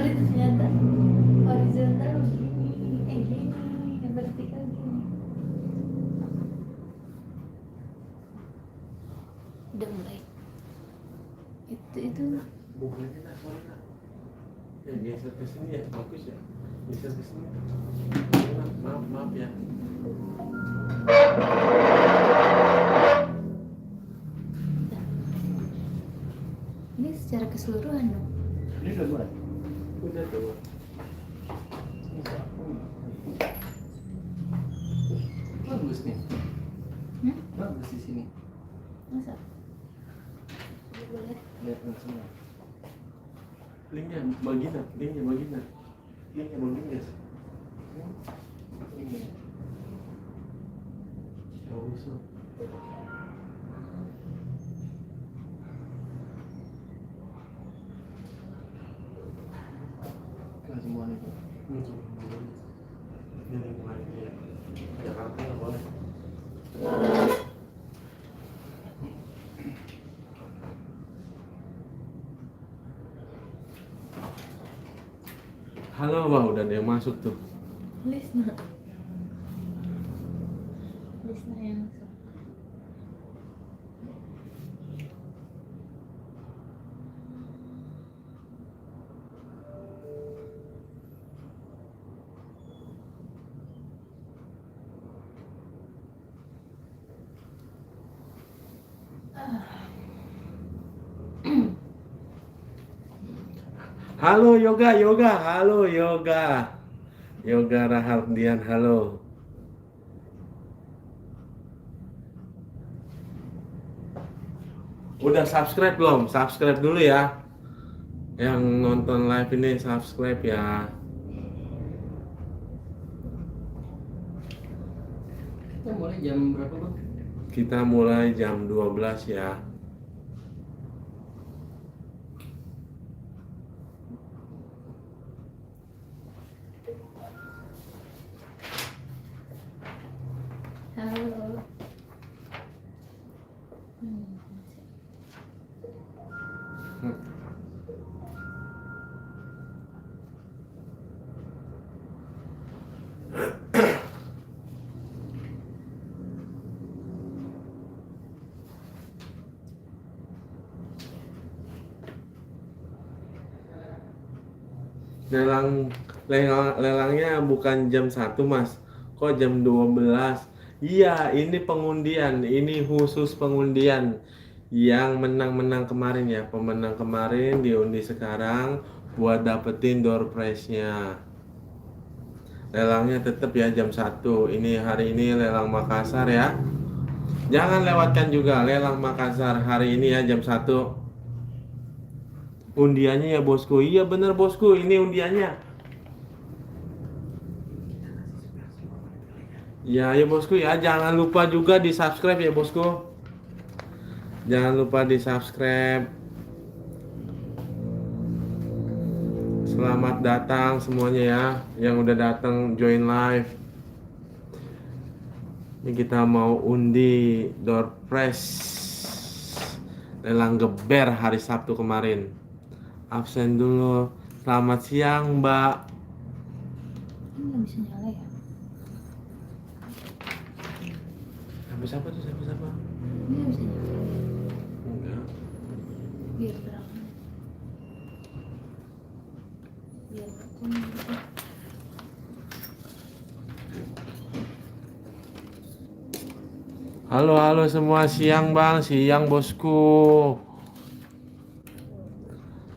itu ternyata horizontal begini, gini, yang vertikal gini. Udah mulai. Itu bukannya nak boleh nak. Ya geser ke sini ya, bagus ya. Geser ke sini. Maaf ya. ini secara keseluruhan dong. Ini udah mulai. Udah tuh. Bagus nih. Hmm? Bagus di sini. Masa? Boleh. Lihat semua. Linknya bagian. Ini. Bagus tuh. Kan semua nih. Ini lingkungan ya. Jakarta nggak boleh. Halo, wah udah ada yang masuk tuh. Lisna yang masuk. Halo Yoga, halo Yoga. Yoga Rahardian, halo. Udah subscribe belum? Subscribe dulu ya. Yang nonton live ini subscribe ya. Kita mulai jam berapa, Bang? Kita mulai jam 12 ya. Halo. Lelangnya bukan jam 1 Mas. Kok jam 12? Iya, ini pengundian. Ini khusus pengundian. Yang menang-menang kemarin ya. Pemenang kemarin diundi sekarang buat dapetin door prize-nya. Lelangnya tetap ya jam 1. Ini hari ini lelang Makassar ya. Jangan lewatkan juga lelang Makassar hari ini ya jam 1. Undiannya ya bosku. Iya bener bosku, ini undiannya. Ya bosku ya, jangan lupa juga di subscribe ya bosku. Jangan lupa di subscribe. Selamat datang semuanya ya, yang udah datang join live. Ini kita mau undi door prize lelang geber hari Sabtu kemarin. Absen dulu. Selamat siang Mbak. Ini nggak bisa nyala ya? Siapa tuh siapa? Ini nggak bisa nyala. Enggak. Biar terang. Biar aku. Halo semua, siang Bang, siang bosku.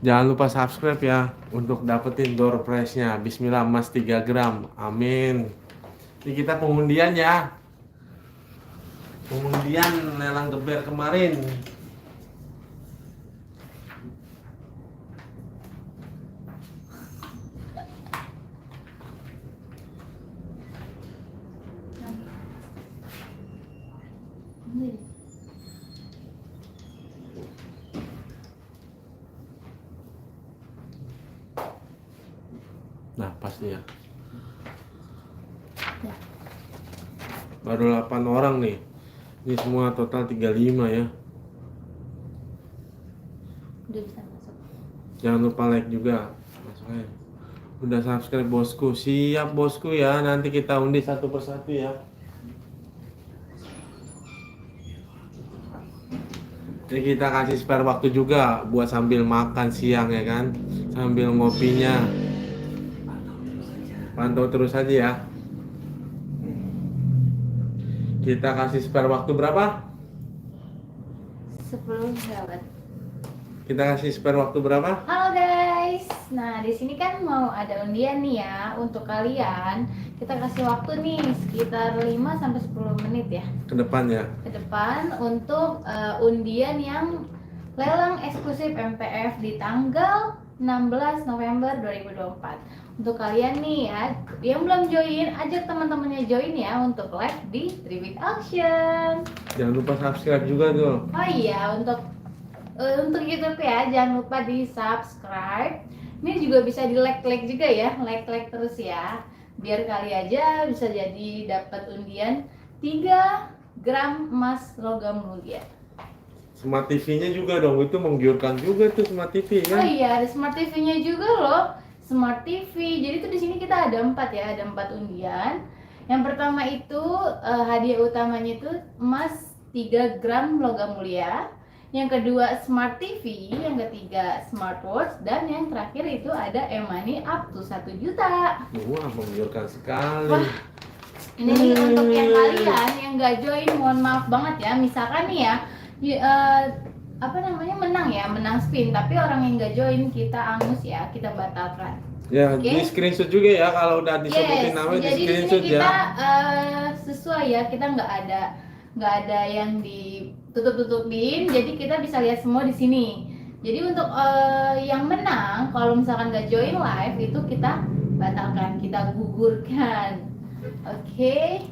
Jangan lupa subscribe ya untuk dapetin door prize-nya. Bismillah emas 3 gram. Amin. Ini kita pengundian ya. Pengundian lelang geber kemarin. Ini. Nah, pasti ya. Ya. Baru 8 orang nih. Ini semua total 35 ya. Udah bisa masuk. Jangan lupa like juga. Mas Eh, udah subscribe bosku. Siap bosku ya. Nanti kita undi satu persatu ya. Jadi kita kasih spare waktu juga buat sambil makan siang ya kan, sambil ngopinya. Pantau terus aja ya. Kita kasih spare waktu berapa? 10 sahabat. Kita kasih spare waktu berapa? Halo guys. Nah, di sini kan mau ada undian nih ya untuk kalian. Kita kasih waktu nih sekitar 5 sampai 10 menit ya Ke depan ya. ke depan untuk undian yang lelang eksklusif MPF di tanggal 16 November 2024. Untuk kalian nih ya yang belum join, ajak teman-temannya join ya untuk live di Tribit Auction. Jangan lupa subscribe juga tuh. Oh iya, untuk YouTube ya, jangan lupa di subscribe. Ini juga bisa di like juga ya, like terus ya. Biar kali aja bisa jadi dapat undian 3 gram emas logam mulia. Smart TV-nya juga dong, itu menggiurkan juga tuh Smart TV Oh kan. iya, ada Smart TV-nya juga loh. Smart TV. Jadi tuh di sini kita ada 4 ya, ada 4 undian. Yang pertama itu hadiah utamanya itu emas 3 gram logam mulia. Yang kedua Smart TV, yang ketiga smartwatch, dan yang terakhir itu ada e-money up to 1 juta. Wah, menggiurkan sekali. Wah, ini nih untuk yang kalian yang gak join, mohon maaf banget ya. Misalkan nih ya, menang spin, tapi orang yang gak join kita angus ya, kita batalkan. Ya, Oke. di screenshot juga ya kalau udah disebutin Yes, namanya di jadi di screenshot sini ya. kita sesuai ya, kita nggak ada yang ditutup-tutupin, jadi kita bisa lihat semua di sini. Jadi untuk yang menang, kalau misalkan nggak join live itu kita batalkan, kita gugurkan. Oke.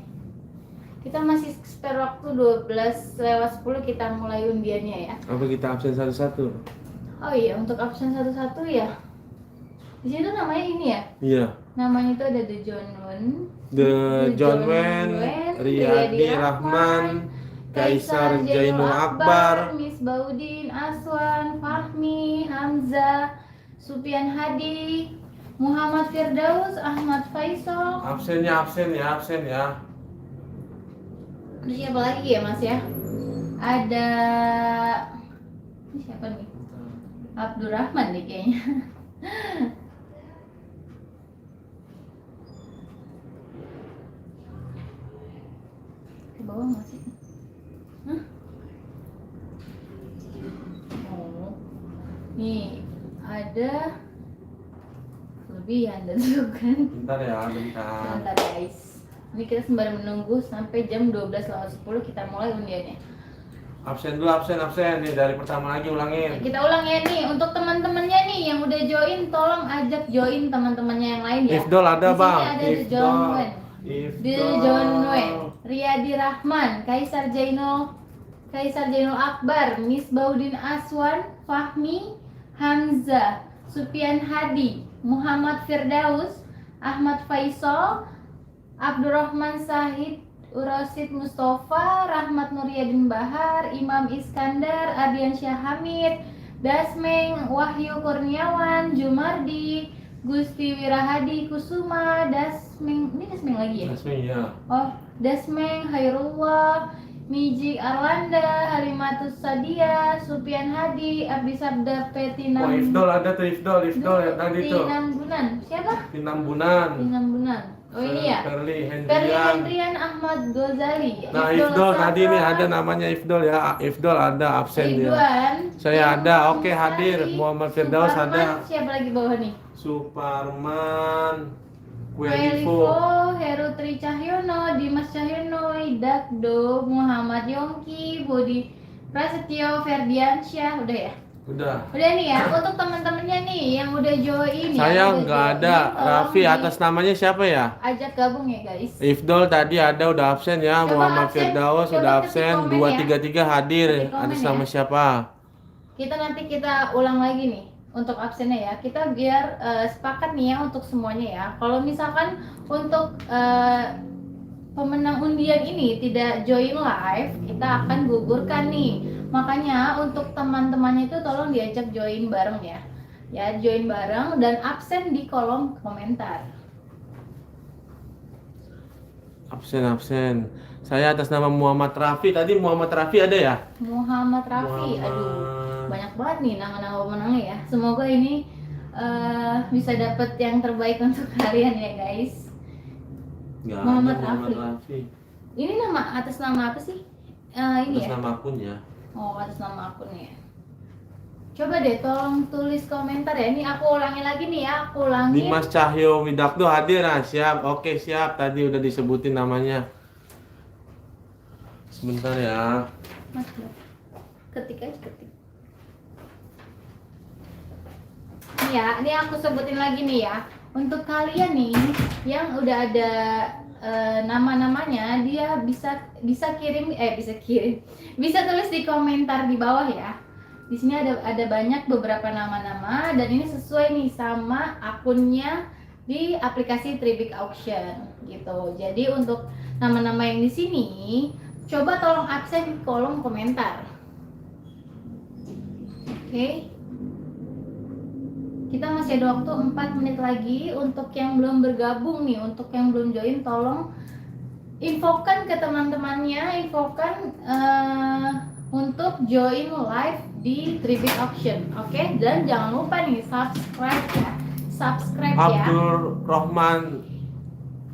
Kita masih spare waktu 12:10 kita mulai undiannya ya. Apa kita absen satu-satu? Oh iya, untuk absen satu-satu ya. Di situ namanya ini ya. Iya. Namanya itu ada The John Wen, The John Wen, Riyadi Rahman, Kaisar Jainul Akbar, Miss Baudin, Aswan, Fahmi, Hamzah, Supian Hadi, Muhammad Firdaus, Ahmad Faisal. absen ya. Ini siapa lagi ya Mas ya? Ada ini siapa nih? Abdurrahman nih kayaknya. Ke bawah masih. Hah? Oh. Nih ada kelebihan dan kan. Bentar ya, bentar. Bentar guys. Ini kita sembari menunggu sampai jam 12:10 kita mulai undiannya. Absen dulu, absen nih dari pertama lagi ulangin. Kita ulang ya nih untuk teman-temannya nih yang udah join, tolong ajak join temantemannya yang lain ya. Ifdol ada Di sini bang. ada The John Wen, The John Wen, Riyadi Rahman, Kaisar Jainul Akbar, Miss Baudin Aswan, Fahmi, Hamzah, Supian Hadi, Muhammad Firdaus, Ahmad Faisal, Abdurrahman Sahid, Urasid Mustafa, Rahmat Nuryadin Bahar, Imam Iskandar, Ardiansyah Hamid, Dasmeng, Wahyu Kurniawan, Jumardi, Gusti Wirahadi Kusuma, Dasmeng, ini Dasmeng lagi ya? Dasmeng ya. Oh, Dasmeng, Hairullah, Miji Arlanda, Halimatus Sadia, Supian Hadi, Abdi Sabda Petinam. Wah, Ifdol ada tuh, Ifdol yang tadi tuh. Tinambunan. Siapa? Tinambunan. Tinambunan. Oh ini ya? Perli Perli Hendrian. Hendrian Ahmad Gozali. Nah, Ifdol tadi nih ada namanya Ifdol ya. Ifdol ada absen dia. Ridwan. Saya ada, oke, Muhammad hadir. Sari, Muhammad Firdaus Suparman, ada. Siapa lagi bawah nih? Suparman, Kuelivo, Kuelivo, Heru Tri Cahyono, Dimas Cahyono, Idakdo, Muhammad Yongki, Budi Prasetyo, Ferdiansyah, udah ya? udah. Udah nih ya, untuk teman-temannya nih yang udah join ya. Saya udah nggak join, ada. tolong Raffi di- atas namanya siapa ya? Ajak gabung ya guys. Ifdol tadi ada udah absen ya. Coba Muhammad absen, Firdaus coba udah ketik absen. komen 233 hadir. Ketik komen Atas nama ya. siapa? Nanti kita ulang lagi nih untuk absennya ya. Kita biar sepakat nih ya untuk semuanya ya. Kalau misalkan untuk pemenang undian ini tidak join live, kita akan gugurkan nih. Makanya untuk teman-temannya itu tolong diajak join bareng ya. Ya, join bareng dan absen di kolom komentar. Absen. Saya atas nama Muhammad Rafi. Tadi Muhammad Rafi ada ya? Muhammad Rafi, aduh, banyak banget nih nama-nama pemenangnya ya. Semoga ini bisa dapet yang terbaik untuk kalian ya guys. Nggak Muhammad ada Muhammad Rafi. Rafi. Ini atas nama apa sih? Ini Atas ya? nama akunnya. Oh, atas nama akunnya. Coba deh tolong tulis komentar ya. Ini aku ulangi lagi nih ya, aku ulangin. Dimas Cahyo Widakdo hadir. Nah, siap. Oke, siap. Tadi udah disebutin namanya. Sebentar ya. Mas, ketik aja ketik. Nih ya, ini aku sebutin lagi nih ya. Untuk kalian nih yang udah ada nama-namanya, dia bisa kirim, bisa tulis di komentar di bawah ya. Di sini ada banyak beberapa nama-nama dan ini sesuai nih sama akunnya di aplikasi Tribik Auction gitu. Jadi untuk nama-nama yang di sini coba tolong absen di kolom komentar. Oke. Kita masih ada waktu 4 menit lagi. Untuk yang belum bergabung nih, untuk yang belum join, tolong infokan ke teman-temannya, infokan untuk join live di Tribik Auction. Oke? Dan jangan lupa nih subscribe ya. Subscribe ya. Abdul Rahman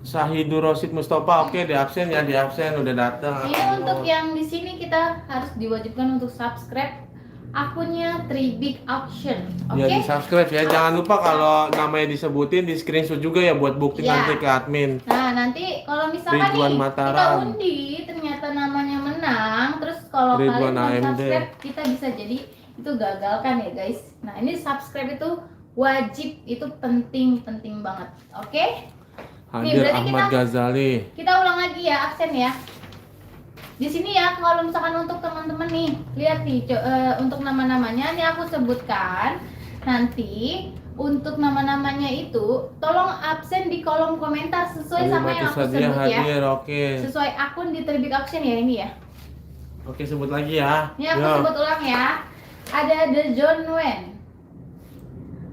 Syahidur Rosid Mustafa. Oke, di absen ya, di absen udah datang. Ini untuk yang di sini kita harus diwajibkan untuk subscribe akunnya Tribik Auction. Oke? Ya, di subscribe ya. Jangan lupa kalau namanya disebutin di screenshot juga ya buat bukti Ya. nanti ke admin. Nah, nanti kalau misalkan Ridwan nih kita Mataram. undi ternyata namanya menang, terus kalau Ridwan kalian AMD. subscribe kita bisa jadi itu gagalkan ya guys. Nah, ini subscribe itu wajib, itu penting banget. Oke? Hadir berarti Ahmad Ghazali. Kita ulang lagi ya absen ya. Di sini ya, kalau misalkan untuk teman-teman nih, lihat nih untuk nama-namanya ini aku sebutkan. Nanti untuk nama-namanya itu tolong absen di kolom komentar sesuai sama yang aku Sadia sebut ya. hadir, oke. Sesuai akun di Tribik Auction ya ini ya. Oke, sebut lagi ya. Ini aku Yo. sebut ulang ya. Ada The John Wen,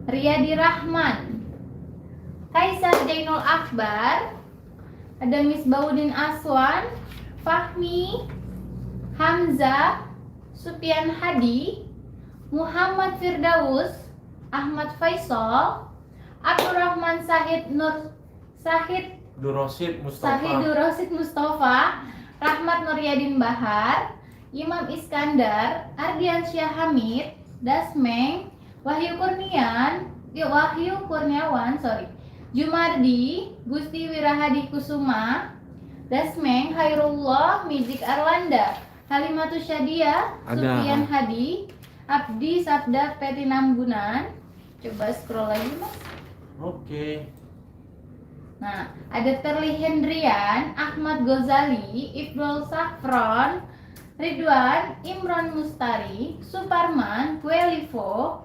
Riyadi Rahman, Kaisar Jainul Akbar, ada Misbahuddin Aswan, Fahmi, Hamzah, Supian Hadi, Muhammad Firdaus, Ahmad Faisal, Abdurrahman Durosid Mustafa. Sahidur Rosid Mustafa, Rahmat Nuryadin Bahar, Imam Iskandar, Ardiansyah Hamid, Dasmeng, Wahyu Kurniawan, Jumardi, Gusti Wirahadi Kusuma, Dasmeng, Hairullah, Mizik Arlanda, Halimatus Syadia, Ada. Supian Hadi, Abdi Sabda Petinambunan. Coba scroll lagi mas. Oke. Nah, ada Terli Hendrian, Ahmad Ghazali, Ifdol Safron, Ridwan, Imron Mustari, Suparman, Kuelivo,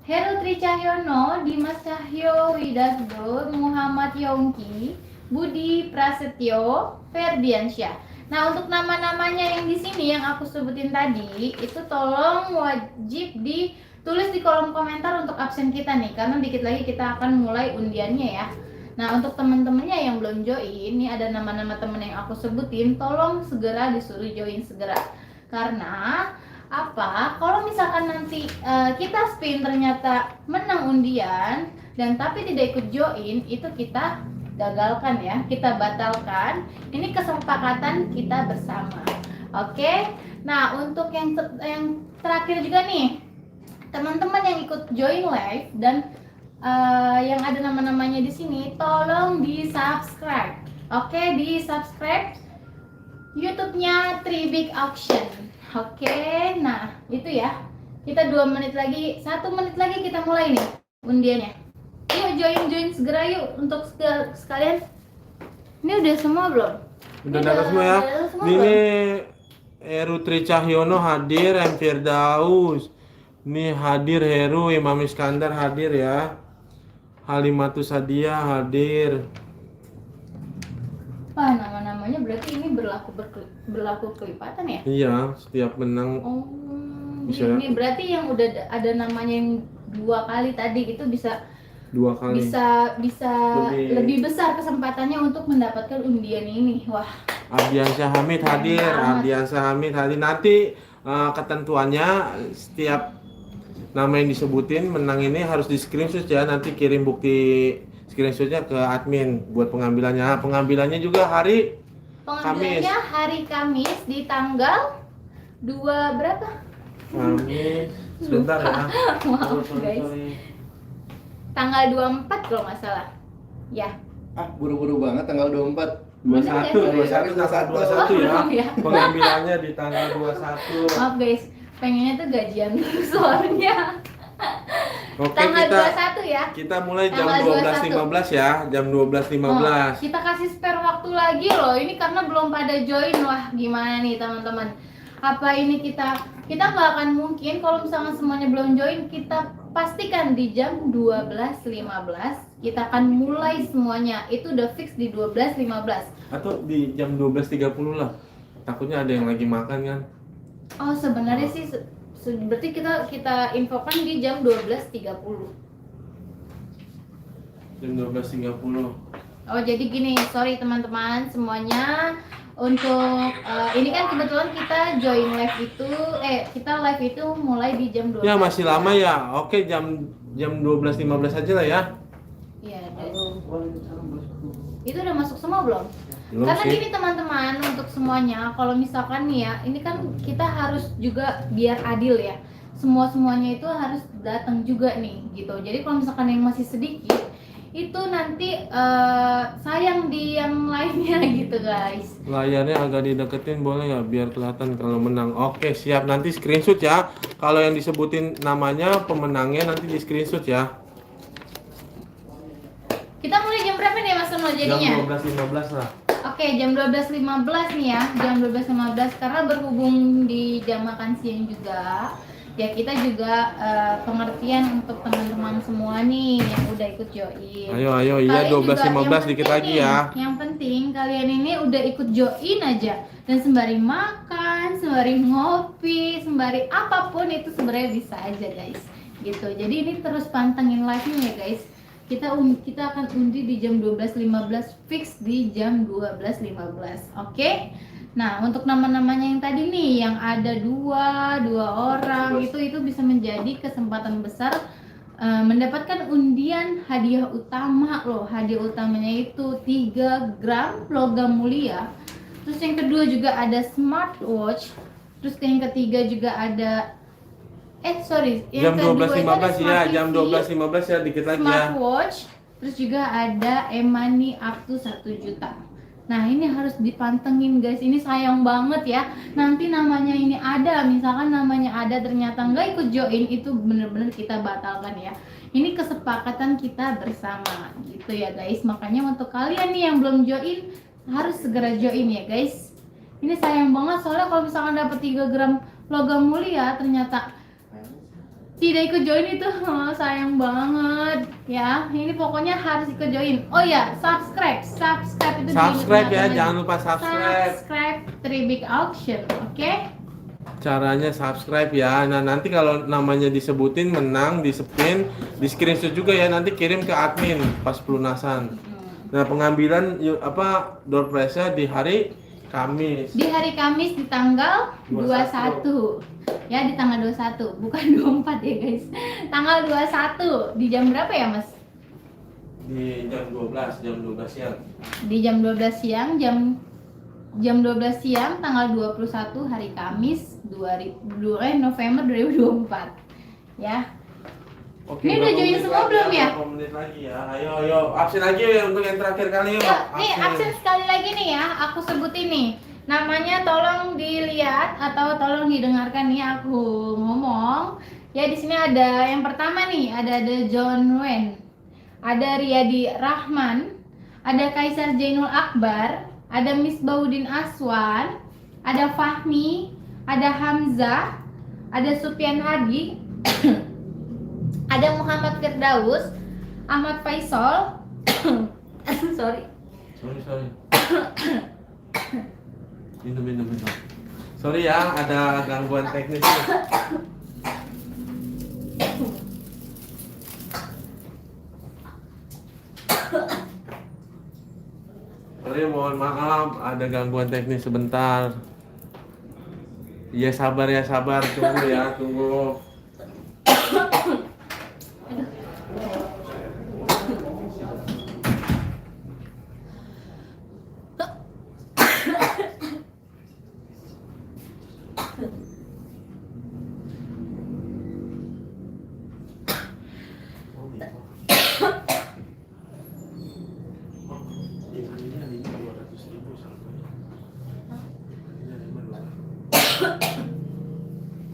Heru Tri Cahyono, Dimas Cahyo Widakdo, Muhammad Yongki, Budi Prasetyo, Ferdiansyah. Nah, untuk nama-namanya yang di sini yang aku sebutin tadi, itu tolong wajib ditulis di kolom komentar untuk absen kita nih, karena dikit lagi kita akan mulai undiannya ya. Nah, untuk teman-temannya yang belum join, ini ada nama-nama teman yang aku sebutin, tolong segera disuruh join segera. Karena apa? Kalau misalkan nanti kita spin ternyata menang undian dan tapi tidak ikut join, itu kita gagalkan ya, kita batalkan. Ini kesepakatan kita bersama. Oke. Nah, untuk yang terakhir juga nih, teman-teman yang ikut join live dan yang ada nama-namanya di sini, tolong di subscribe. Oke, di subscribe YouTube-nya Tribik Auction. Oke, nah itu ya. Kita 2 menit lagi, 1 menit lagi kita mulai nih undiannya. Yuk join segera yuk untuk sekalian. Ini udah semua belum? Udah datang semua ya. Udah semua Ini belum? Heru Tri Cahyono hadir, M. Firdaus. Ini hadir Heru, Imam Iskandar hadir ya. Halimatus Sadia hadir. Wah, nama-namanya berarti ini berlaku kelipatan ya? Iya, setiap menang Oh, Bisa. ini berarti yang udah ada namanya yang 2 kali tadi itu bisa 2 kali. bisa Lebih- lebih besar kesempatannya untuk mendapatkan undian ini. Wah, Ardiansyah Hamid hadir, Banget. Ardiansyah Hamid hadir. Nanti ketentuannya setiap nama yang disebutin menang ini harus di screenshot ya. Nanti kirim bukti screenshotnya ke admin buat pengambilannya. Pengambilannya juga hari pengambilannya hari Kamis di tanggal 2 berapa? Kamis. Sebentar ya. Maaf guys. Tanggal 24 kalau nggak salah. Ya. Ah, buru-buru banget tanggal 24. 21 21 ya. Oh, ya. Pengambilannya di tanggal 21. Maaf guys, pengennya tuh gajian soalnya. Oke, Tanggal kita 21 ya. kita mulai jam Tanggal 12.15 ya. Jam 12.15. Kita kasih spare waktu lagi loh. Ini karena belum pada join. Wah, gimana nih teman-teman? Apa ini kita nggak akan mungkin kalau misalnya semuanya belum join, kita pastikan di jam 12.15 kita akan mulai semuanya. Itu udah fix di 12.15. Atau di jam 12.30 lah. Takutnya ada yang lagi makan kan. Oh, sebenarnya sih berarti kita infokan di jam 12.30. Jam 12.30. Oh, jadi gini, sorry teman-teman semuanya. Untuk ini kan kebetulan kita join live itu kita live itu mulai di jam 12. Ya masih lama ya. Oke, jam 12.15 aja lah ya. Iya, itu udah masuk semua belum? Belum Karena sih. gini teman-teman, untuk semuanya kalau misalkan nih ya, ini kan kita harus juga biar adil ya. Semuanya itu harus datang juga nih gitu. Jadi kalau misalkan yang masih sedikit itu nanti sayang di yang lainnya gitu guys. Layarnya agak dideketin boleh ya biar kelihatan kalau menang. Oke, siap. Nanti screenshot ya. Kalau yang disebutin namanya pemenangnya nanti di screenshot ya. Kita mulai jam berapa nih Mas Tono jadinya? Jam 12.15 lah. Oke, jam 12.15 nih ya. Jam 12.15 karena berhubung di jam makan siang juga. Ya kita juga pengertian untuk teman-teman semua nih yang udah ikut join. Ayo iya Kalian juga, 12.15 yang dikit penting lagi nih, ya. Yang penting kalian ini udah ikut join aja dan sembari makan, sembari ngopi, sembari apapun itu sebenarnya bisa aja guys. Gitu. Jadi ini terus pantengin live-nya ya guys. Kita akan undi di jam 12.15 fix di jam 12.15. Oke? Nah, untuk nama-namanya yang tadi nih yang ada dua orang itu bisa menjadi kesempatan besar mendapatkan undian hadiah utama loh. Hadiah utamanya itu 3 gram logam mulia. Terus yang kedua juga ada smartwatch. Terus yang ketiga juga ada Jam 12.15 ya, jam 12.15 ya dikit lagi ya. smartwatch. Terus juga ada e-money up to 1 juta. Nah, ini harus dipantengin guys. Ini sayang banget ya. Nanti namanya ini ada, misalkan namanya ada ternyata nggak ikut join, itu bener-bener kita batalkan ya. Ini kesepakatan kita bersama gitu ya guys. Makanya untuk kalian nih yang belum join harus segera join ya guys. Ini sayang banget soalnya kalau misalkan dapat 3 gram logam mulia ternyata tidak ikut join itu sayang banget ya. Ini pokoknya harus ikut join. Oh ya, subscribe itu Subscribe ya, diingatkan lagi. jangan lupa subscribe. 3 Big Auction, oke? Caranya subscribe ya. Nah, nanti kalau namanya disebutin menang, di screenshot juga ya. Nanti kirim ke admin pas pelunasan. Nah, pengambilan door prize-nya di hari Kamis. Di hari Kamis di tanggal 21. Ya, di tanggal 21, bukan 24 ya guys. Tanggal 21 di jam berapa ya, Mas? Di jam 12 siang. Di jam 12 siang, jam 12 siang tanggal 21 hari Kamis November 2024. Ya. Oke, Ini udah berapa join menit semua lagi belum ya? Berapa menit lagi ya? Ayo, absen lagi ya untuk yang terakhir kali yuk. Yuk, nih absen sekali lagi nih ya, aku sebutin nih. Namanya tolong dilihat atau tolong didengarkan nih aku ngomong. Ya di sini ada yang pertama nih, ada John Wen, ada Riyadi Rahman, ada Kaisar Jainul Akbar, ada Misbahuddin Aswan, ada Fahmi, ada Hamzah, ada Sufyan Hadi, ada Muhammad Firdaus, Ahmad Faisal, sorry. Minum. Sorry ya, ada gangguan teknis. Sorry, mohon maaf ada gangguan teknis sebentar. Iya sabar ya, sabar, tunggu ya, tunggu.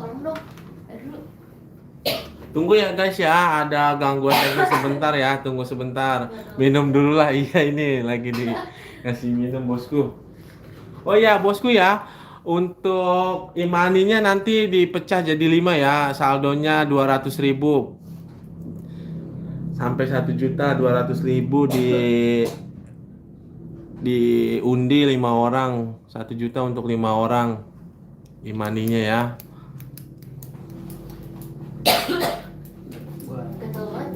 Tolong dong. Aduh. Tunggu ya guys ya, ada gangguan teknis sebentar ya, tunggu sebentar. Minum dulu lah, iya ini lagi dikasih minum bosku. Oh ya bosku ya, untuk imaninya nanti dipecah jadi 5 ya, saldonya 200.000 sampai 1.200.000 diundi 5 orang, 1 juta untuk 5 orang imaninya ya. Gatel banget.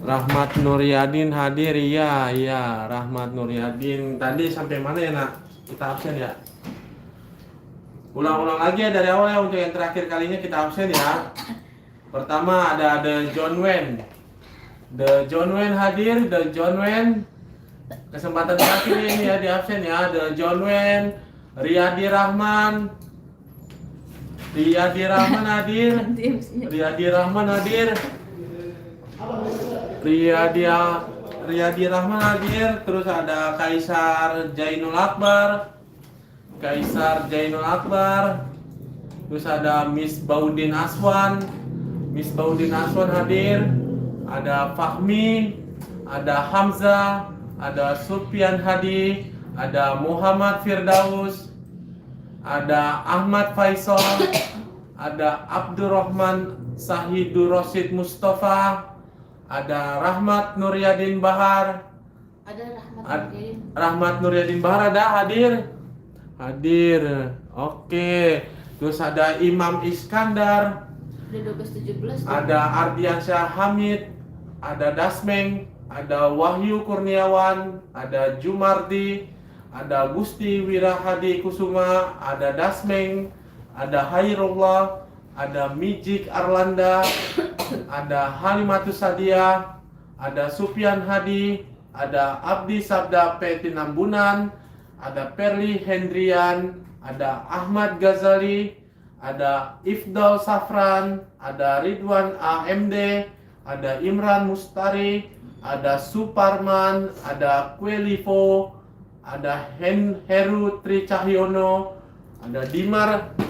Rahmat Nuryadin hadir, iya Rahmat Nuryadin. Tadi sampai mana ya nak? Kita absen ya. Ulang-ulang lagi ya dari awal ya, untuk yang terakhir kalinya kita absen ya. Pertama ada The John Wen. The John Wen hadir, The John Wen. Kesempatan terakhir ini ya di absen ya. The John Wen, Riyadi Rahman. Riyadi Rahman hadir. Riyadi Rahman hadir. Riyadi Rahman hadir. Terus ada Kaisar Jainul Akbar. Kaisar Jainul Akbar. Terus ada Miss Baudin Aswan. Miss Baudin Aswan hadir. Ada Fahmi, ada Hamzah, ada Sufyan Hadi, ada Muhammad Firdaus, ada Ahmad Faisal, ada Abdurrahman Sahidur Rosid Mustafa, ada Rahmat Nuryadin Bahar. Ada Rahmat. Rahmat Nuryadin Bahar ada hadir? Hadir. Oke. Terus ada Imam Iskandar, Udah 12-17. ada Ardiansyah Hamid, ada Dasmeng, ada Wahyu Kurniawan, ada Jumardi, ada Gusti Wirahadi Kusuma, ada Dasmeng, ada Hairullah, ada Mijik Arlanda, ada Halimatus Sadia, ada Sufyan Hadi, ada Abdi Sabda P. Tinambunan, ada Perli Hendrian, ada Ahmad Ghazali, ada Ifdal Safran, ada Ridwan AMD, ada Imran Mustari, ada Suparman, ada Kwelivo, ada Heru Tri Cahyono,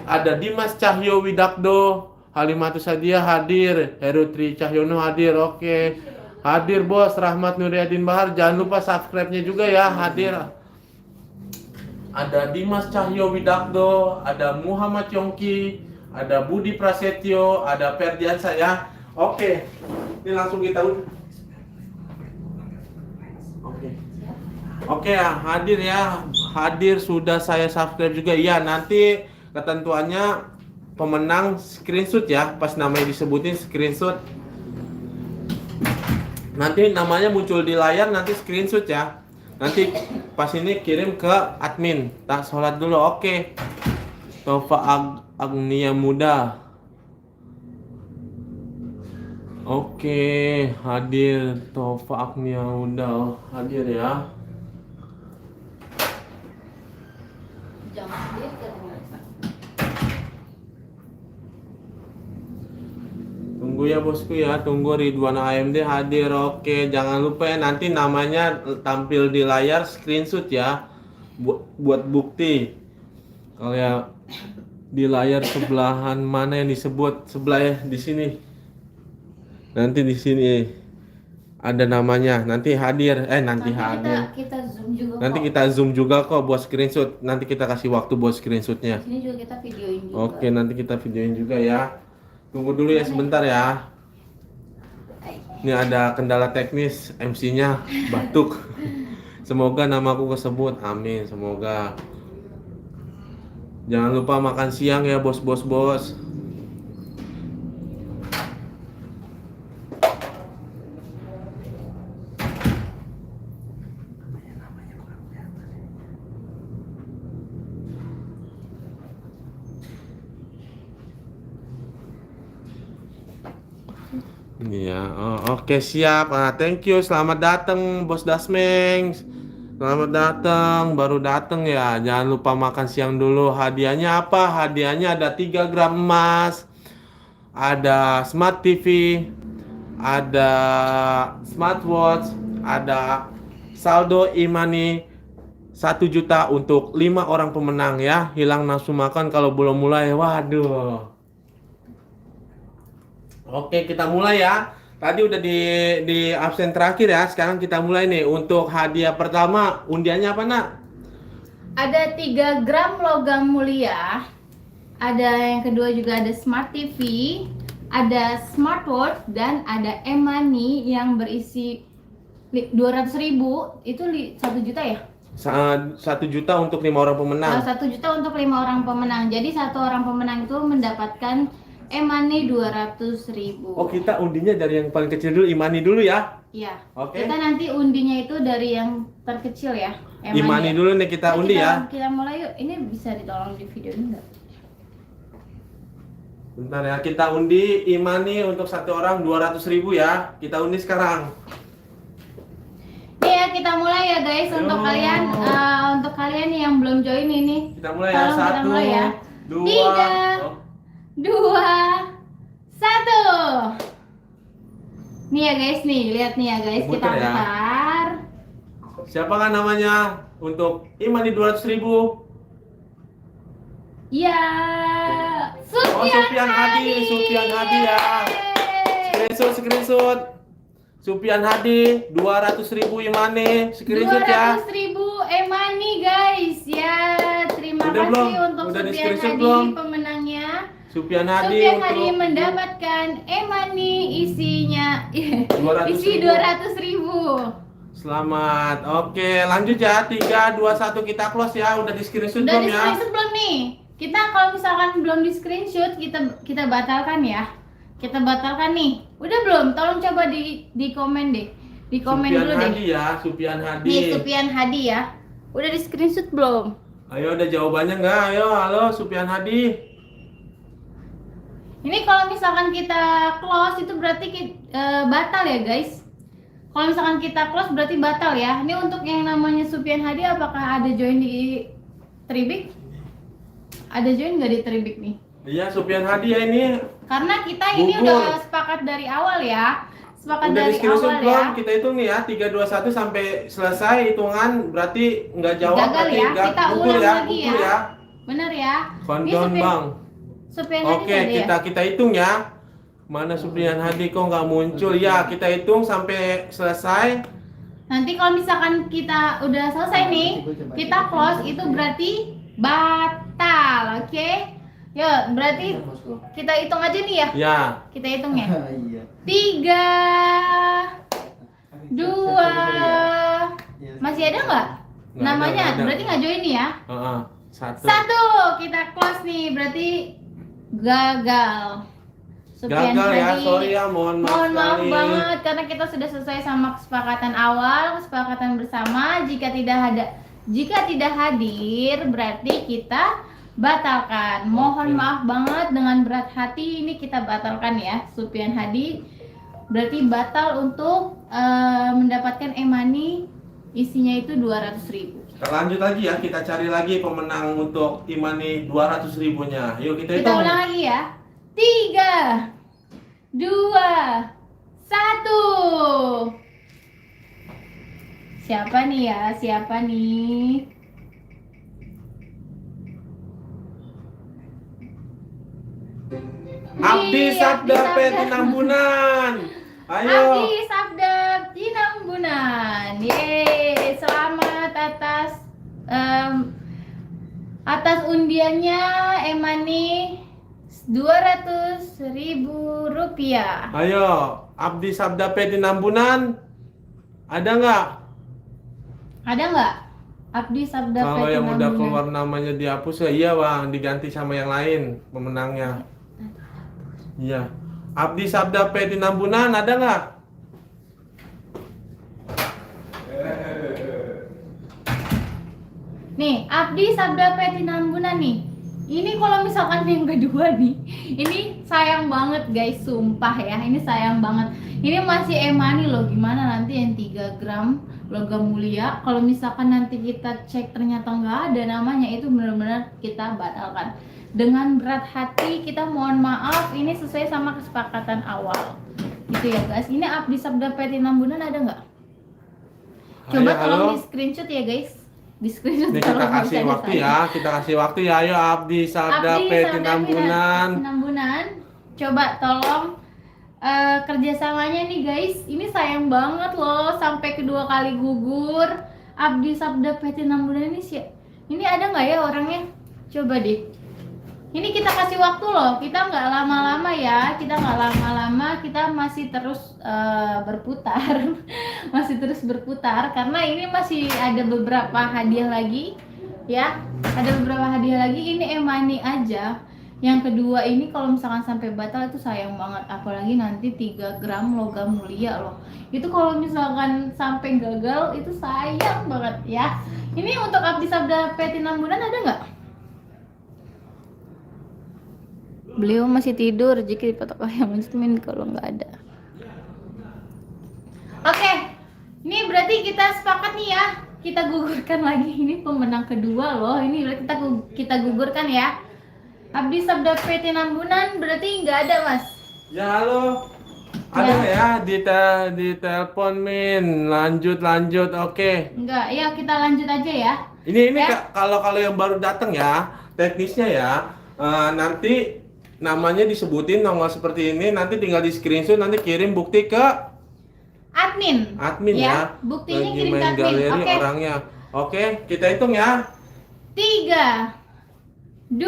ada Dimas Cahyo Widakdo, Halimatus Sadia hadir, Heru Tri Cahyono hadir, oke. Hadir bos, Rahmat Nuryadin Bahar, jangan lupa subscribe-nya juga ya, hadir. Ada Dimas Cahyo Widakdo, ada Muhammad Yongki, ada Budi Prasetyo, ada Ferdiansa ya. Oke, ini langsung kita Oke ya, hadir sudah saya subscribe juga ya. Nanti ketentuannya pemenang screenshot ya, pas namanya disebutin screenshot. Nanti namanya muncul di layar, nanti screenshot ya. Nanti pas ini kirim ke admin. Tak sholat dulu, oke. Tova Agnia Muda. Oke, hadir Tova Agnia Muda, hadir ya. Jangan dia kan. Tunggu ya bosku ya, tunggu Ridwan AMD hadir. Oke, jangan lupa ya, nanti namanya tampil di layar screenshot ya, buat bukti. Kalau ya di layar sebelahan mana yang disebut, sebelah ya di sini. Nanti di sini ada namanya, nanti hadir. Nanti hadir. Kita zoom juga. Nanti kok. kita zoom juga kok buat screenshot. Nanti kita kasih waktu buat screenshotnya. Di sini juga kita videoin juga. Oke, nanti kita videoin juga ya. Tunggu dulu ya sebentar ya. Ini ada kendala teknis, MC-nya batuk. Semoga namaku kesebut. Amin, semoga. Jangan lupa makan siang ya, bos. Iya, oh, oke siap. Thank you. Selamat datang, Bos Dasmeng. Selamat datang, baru datang ya. Jangan lupa makan siang dulu. Hadiahnya apa? Hadiahnya ada 3 gram emas, ada smart TV, ada smartwatch, ada saldo e-money 1 juta untuk 5 orang pemenang ya. Hilang nafsu makan kalau belum mulai. Waduh. Oke, kita mulai ya. Tadi udah di absen terakhir ya. Sekarang kita mulai nih. Untuk hadiah pertama, undiannya apa, Nak? Ada 3 gram logam mulia. Ada yang kedua juga ada smart TV, ada smartwatch dan ada e-money yang berisi 200.000. Itu 1 juta ya? 1 juta untuk 5 orang pemenang. 1 juta untuk 5 orang pemenang. Jadi satu orang pemenang itu mendapatkan e-money 200.000. Oh, kita undinya dari yang paling kecil dulu, e-money dulu ya. Iya. Oke. Kita nanti undinya itu dari yang terkecil ya. E-money dulu nih kita undi ya. Kita mulai yuk. Ini bisa ditolong di video ini enggak? Bentar ya, kita undi e-money untuk 1 orang 200.000 ya. Kita undi sekarang. Nih ya, kita mulai ya guys. Ayo. Untuk kalian yang belum join ini. Kita mulai ya. Tolong kita 1, mulai ya. 2. 3, 2, 1. Nih ya guys, nih lihat nih ya guys, kita Putar ya. putar. Siapa kan namanya untuk e-money 200.000? Ya, Supian Hadi, Supian Hadi ya. Screenshot. Supian Hadi 200.000 e-money, screenshot ya. 200.000 e-money guys. Ya, terima Udah kasih belum? untuk Udah Supian di-screenshot Hadi belum? pemenangnya. Supian Hadi Supian untuk Hadi mendapatkan e-money isinya 200.000. isi 200.000. Selamat. Oke, lanjut ya. 3, 2, 1 kita close ya. Udah di screenshot Udah belum di ya? screenshot belum nih? Kita kalau misalkan belum di screenshot, kita batalkan ya. Kita batalkan nih. Udah belum? Tolong coba di komen deh. Di komen Supian dulu Hadi deh. ya, Supian Hadi. Nih Supian Hadi ya. Udah di screenshot belum? Ayo, ada jawabannya nggak? Ayo, halo Supian Hadi. Ini kalau misalkan kita close itu berarti batal ya guys. Kalau misalkan kita close berarti batal ya. Ini untuk yang namanya Supian Hadi, apakah ada join di Tribik? Ada join nggak di Tribik nih? Iya, Supian Hadi ya ini. Karena kita ini Gugur. udah sepakat dari awal ya. Sepakat Udah di dari screenshot awal belum? ya. Kita hitung nih ya. 3, 2, 1 sampai selesai hitungan. Berarti nggak jawab. Gagal berarti ya. nggak Kita gugur ulang ya. lagi Gugur ya. ya. Bener ya. Countdown Supian- bang. Supian Hadi Oke, nggak ada ya? kita hitung ya. Mana Supian Hadi kok nggak muncul ya? Kita hitung sampai selesai. Nanti kalau misalkan kita udah selesai nih, kita close itu berarti batal, oke? Yuk, berarti kita hitung aja nih ya. Ya. Kita hitung ya. Iya. 3, 2, masih ada nggak? Nggak Namanya ada, nggak ada. berarti nggak join nih ya. Heeh. 1. 1, kita close nih, berarti gagal. Supian Gagal ya, Hadi. sorry ya, mohon maaf Mohon maaf sekali. banget karena kita sudah selesai sama kesepakatan awal, kesepakatan bersama. Jika tidak hadir berarti kita batalkan. Mohon Oke. maaf banget, dengan berat hati ini kita batalkan ya. Supian Hadi berarti batal untuk mendapatkan e-money, isinya itu 200.000. Kita lanjut lagi ya, kita cari lagi pemenang untuk e-money 200.000-nya. Yuk kita Kita hitung. ulang lagi ya. 3, 2, 1. Siapa nih ya? Siapa nih? Abdi Sabda Petinambunan. Ayo. Abdi Sabda Tinambunan. Yeay, selamat atas undiannya e-money 200.000 rupiah. Ayo, Abdi Sabda Petinambunan. Ada nggak? Ada nggak? Abdi Sabda Kalau yang udah Petinambunan. keluar namanya dihapus ya iya bang, diganti sama yang lain pemenangnya. Iya. Abdi Sabda Petinambunan ada nggak? Nih, Abdi Sabda Petinambunan nih. Ini kalau misalkan yang kedua nih, ini sayang banget guys, sumpah ya, ini sayang banget. Ini masih e-money loh, gimana nanti yang 3 gram logam mulia, kalau misalkan nanti kita cek ternyata nggak ada namanya, itu benar-benar kita batalkan. Dengan berat hati kita mohon maaf, ini sesuai sama kesepakatan awal. Gitu ya guys, ini Abdi Sabda PT Nambunan ada nggak? Coba Ayo, tolong halo. di screenshot ya guys. Di screenshot Ini kita kasih waktu ya, kita kasih waktu ya. Ayo Abdi Sabda PT Nambunan. Nambunan. Coba tolong kerjasamanya nih guys. Ini sayang banget loh sampai kedua kali gugur. Abdi Sabda PT Nambunan ini sih. Ini ada nggak ya orangnya? Coba deh. Ini kita kasih waktu loh. Kita nggak lama-lama ya. Kita nggak lama-lama. Kita masih terus berputar. Masih terus berputar karena ini masih ada beberapa hadiah lagi ya, ada beberapa hadiah lagi. Ini e-money aja. Yang kedua ini kalau misalkan sampai batal itu sayang banget, apalagi nanti 3 gram logam mulia loh. Itu kalau misalkan sampai gagal itu sayang banget ya. Ini untuk Abdi Sabda PT Nambunan ada nggak? Beliau masih tidur, jika dipatok ayam menjamin kalau nggak ada. Oke, ini berarti kita sepakat nih ya, kita gugurkan lagi. Ini pemenang kedua loh, ini berarti kita gugurkan ya. Abdi Sabda PT Nambunan berarti nggak ada mas? Ya halo. Ada nggak ya di telepon Min? Lanjut, oke. Nggak, ya kita lanjut aja ya. Ini Ya. kalau yang baru datang ya, teknisnya ya, nanti namanya disebutin nongol seperti ini, nanti tinggal di screenshot, nanti kirim bukti ke Admin ya. buktinya Lagi kirim ke main admin. galeri Oke. orangnya. Oke, kita hitung ya. 3, 2,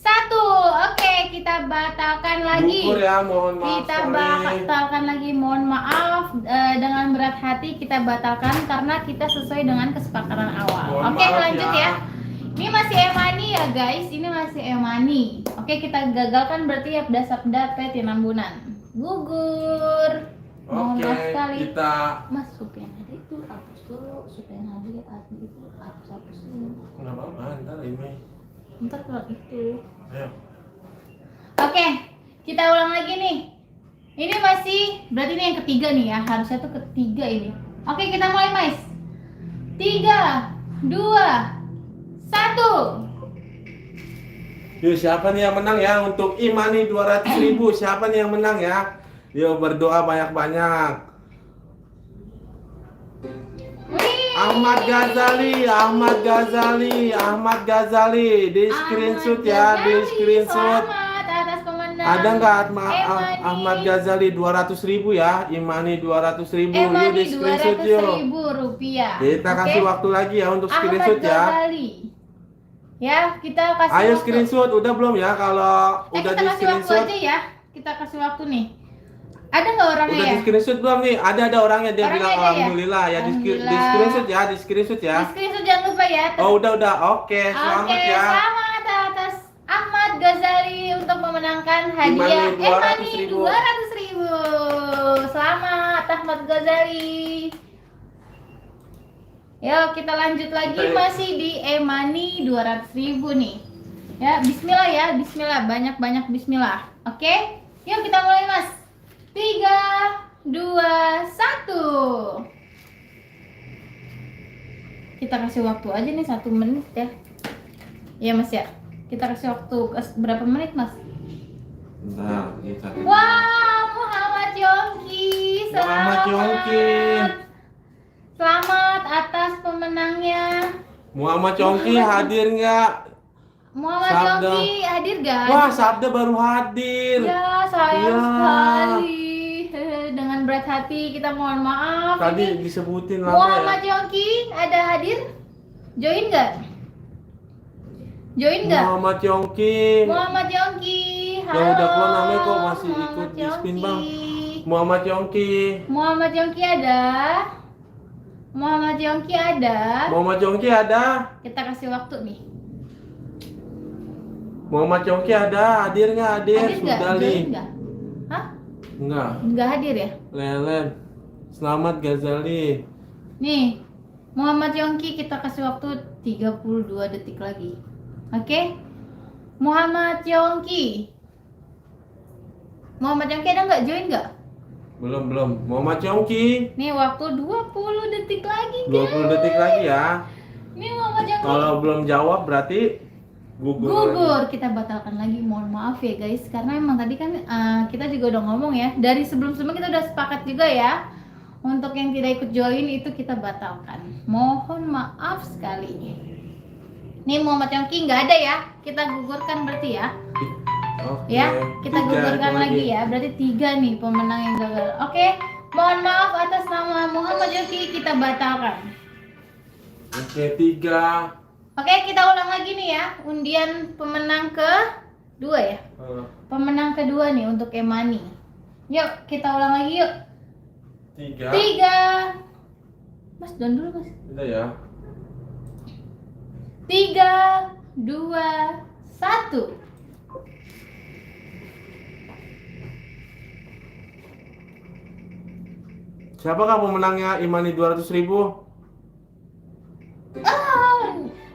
1. Oke, kita batalkan lagi. Gugur ya, mohon maaf. Kita sorry. batalkan lagi, mohon maaf. Dengan berat hati kita batalkan karena kita sesuai dengan kesepakatan awal. Mohon Oke, maaf lanjut ya. Ini masih e-money ya guys, ini masih e-money. Oke, kita gagalkan berarti ya Abdi Sabda PT Nambunan. Gugur. Mohon Oke, maaf sekali. kita Mas, Supian Hadi itu hapus dulu. Supian Hadi Admi itu hapus dulu. nggak apa-apa, ntar ini. Ntar kalau itu. Ayo. Oke, kita ulang lagi nih. Ini masih, berarti ini yang ketiga nih ya. Harusnya tuh ketiga ini. Oke, kita mulai Mas. 3, 2, 1. Yuk, siapa nih yang menang ya untuk e-money 200.000? Siapa nih yang menang ya? Yuk, berdoa banyak-banyak. Wih. Ahmad Ghazali, di screenshot ya, di screenshot. Selamat atas kemenangan. Ada nggak e-money. Ahmad Ghazali 200.000 ya, e-money 200.000. Yuk, di e-money screenshot yuk. 200.000 rupiah. Kita Oke? kasih waktu lagi ya untuk Ahmad screenshot ya. Ghazali. Ya, kita kasih Ayo waktu. screenshot, udah belum ya? Kalau udah Kita di kasih waktu screenshot, aja ya. Kita kasih waktu nih. Ada nggak orangnya udah ya? di screenshot belum nih? Ada orangnya, dia Orangnya bilang ada ya? alhamdulillah ya, di Alhamdulillah. screenshot ya, di screenshot ya. Di screenshot jangan lupa ya. Oh udah, oke, selamat Oke, ya. selamat atas Ahmad Ghazali untuk memenangkan hadiah e-money 200.000. 200.000. Selamat Ahmad Ghazali. Yuk kita lanjut lagi, masih di e-money 200.000 nih. Ya, bismillah ya, bismillah, banyak-banyak bismillah. Oke? Yuk kita mulai Mas. 3, 2, 1. Kita kasih waktu aja nih 1 menit ya. Iya Mas ya. Kita kasih waktu berapa menit Mas? Bentar, kita. Wah, Muhammad Yongki. Muhammad Yongki. Selamat atas pemenangnya. Muhammad Yongki hadir nggak? Muhammad Sabda. Yongki hadir gak? Wah, Sabda baru hadir. Ya, sayang Ya. sekali. Dengan berat hati kita mohon maaf. Tadi Ini disebutin lama Muhammad ya. Yongki ada hadir? Join nggak? Join nggak? Muhammad Yongki. Muhammad Yongki. Ya Halo. udah keluar namanya kok masih ikut Muhammad di spin Yongki. bang. Muhammad Yongki. Muhammad Yongki ada. Muhammad Yongki ada. Muhammad Yongki ada. Kita kasih waktu nih. Muhammad Yongki ada. Hadir nggak? Hadir. Hadir nggak? Sudah Join nih. nggak? Hah? Enggak. Nggak hadir ya? Lelen. Selamat Ghazali. Nih, Muhammad Yongki kita kasih waktu 32 detik lagi. Oke. Muhammad Yongki. Muhammad Yongki ada nggak join nggak? Belum. Muhammad Yongki. Nih waktu 20 detik lagi, 20 detik lagi ya. Nih Muhammad Yongki. Kalau belum jawab berarti gugur lagi. Gugur, kita batalkan lagi. Mohon maaf ya guys, karena emang tadi kan kita juga udah ngomong ya. Dari sebelum-sebelumnya kita udah sepakat juga ya. Untuk yang tidak ikut join itu kita batalkan. Mohon maaf sekali. Nih Muhammad Yongki nggak ada ya. Kita gugurkan berarti ya. Oke. Ya, kita 3 gugurkan itu lagi ya. Berarti 3 nih pemenang yang gagal. Oke, mohon maaf atas nama Muhammad Yongki, kita batalkan. Oke, 3. Oke, kita ulang lagi nih ya. Undian pemenang kedua ya. Pemenang kedua nih untuk Emani. Yuk, kita ulang lagi yuk. 3. 3. Mas, down dulu Mas. Udah ya. 3, 2, 1. Siapakah pemenangnya Imani 200.000?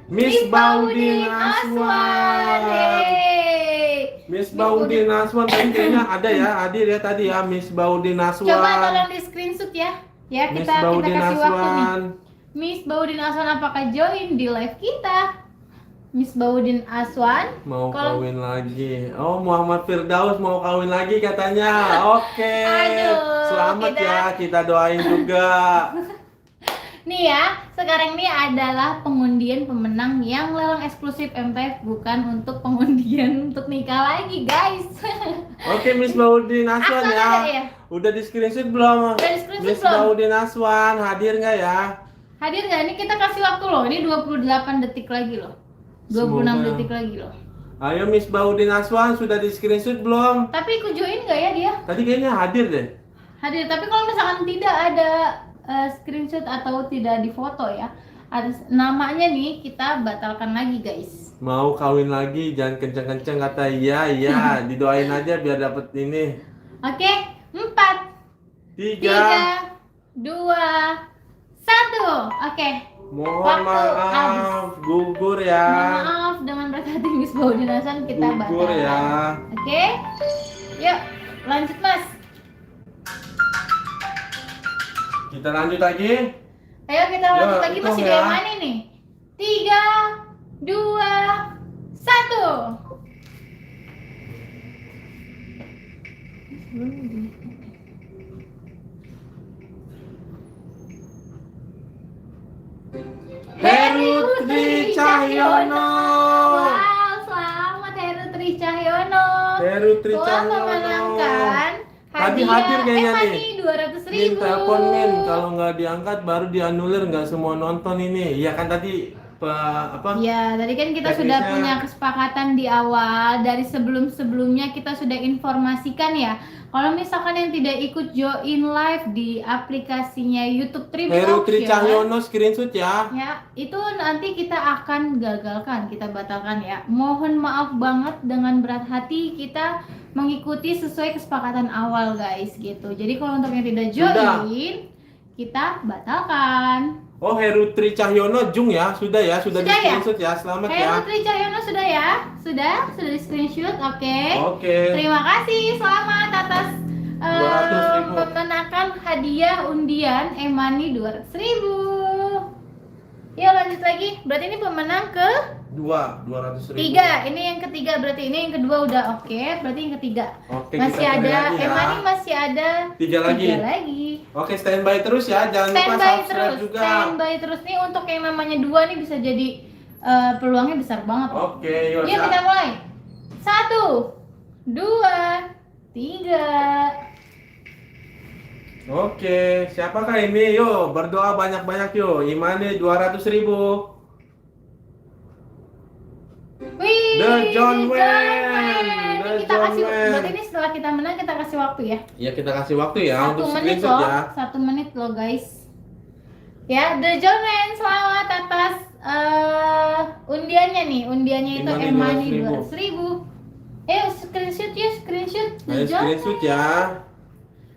Miss Baudin Aswan. Yeay. Miss Baudin Aswan tadi kayaknya ada ya, hadir ya tadi ya Miss Baudin Aswan. Coba tolong di screenshot ya. Ya, Miss kita Baudin kasih waktu nih. Aswan. Miss Baudin Aswan apakah join di live kita? Miss Baudin Aswan Mau Kalau- kawin lagi. Oh, Muhammad Firdaus mau kawin lagi katanya. Oke. Aduh, Selamat kita- ya, kita doain juga. Nih ya, sekarang ini adalah pengundian pemenang yang lelang eksklusif MTF, bukan untuk pengundian untuk nikah lagi, guys. Oke, Miss Baudin Aswan Aswan ya. ada ya? Udah di screenshot belum? Udah di screenshot Miss belum? Baudin Aswan hadir nggak ya? Hadir nggak? Ini kita kasih waktu loh. Ini 28 detik lagi loh. 26 Semoga. detik lagi loh. Ayo Miss Baudin Aswan sudah di screenshot belum? Tapi ikut join nggak ya dia? Tadi kayaknya hadir deh. Hadir. Tapi kalau misalkan tidak ada screenshot atau tidak difoto ya, ada namanya nih, kita batalkan lagi guys. Mau kawin lagi, jangan kenceng-kenceng kata iya, didoain aja biar dapet ini. Oke, 4, 3. 2, 1. Oke. Mohon Waktu maaf, gugur Mohon ya. maaf dengan berat hati Miss Baudin Aswan kita Gugur batalkan. ya. Oke. Yuk, lanjut Mas. Kita lanjut lagi. Ayo kita lanjut lagi, hitung masih ya. dari mana nih? 3, 2, 1. Heru Tri Cahyono. Wow, selamat Heru Tri Cahyono. Heru Tri Telah Cahyono. memenangkan Tadi hadir kayaknya nih. Emani 200.000. Min telepon Min, kalau nggak diangkat baru dianulir, nggak semua nonton ini. Iya kan tadi apa? Ya, tadi kan kita sudah Teknisnya. punya kesepakatan di awal. Dari sebelum-sebelumnya kita sudah informasikan ya. Kalau misalkan yang tidak ikut join live di aplikasinya YouTube Tribun Heru Tri Auction, Cahyono screenshot ya. ya, itu nanti kita akan gagalkan, kita batalkan ya. Mohon maaf banget dengan berat hati kita mengikuti sesuai kesepakatan awal guys gitu. Jadi kalau untuk yang tidak Sudah. join, kita batalkan. Oh, Heru Tri Cahyono Jung ya, sudah ya, sudah di Sudah ya? screenshot ya. Selamat ya. Heru Tri Cahyono sudah ya? Sudah di screenshot, oke. Oke. Terima kasih, selamat atas 200.000. memenangkan hadiah undian Emani 200.000. Yuk lanjut lagi. Berarti ini pemenang ke 200.000. 3. Ini yang ketiga, berarti ini yang kedua udah oke. Berarti yang ketiga. Oke, Masih kita pilih ada lagi ya. Emani masih ada 3 lagi. 3 lagi. Oke, standby terus ya. Jangan lupa Standby subscribe terus. juga. Standby terus nih untuk yang namanya 2 nih bisa jadi peluangnya besar banget. Oke, yuk. Yuk kita mulai. 1, 2, 3. Oke, siapakah ini? Yuk, berdoa banyak-banyak yuk. Imani 200.000. Wih, The John Wayne. Ini The kita John kasih, Wayne. berarti ini setelah kita menang kita kasih waktu ya. Ya, kita kasih waktu ya 1 untuk menit screenshot loh, ya. 1 menit loh guys. Ya, The John Wayne, selamat atas undiannya nih. Undiannya itu Emani Emani 200.000. Screenshot ya, screenshot The Ayo John screenshot ya.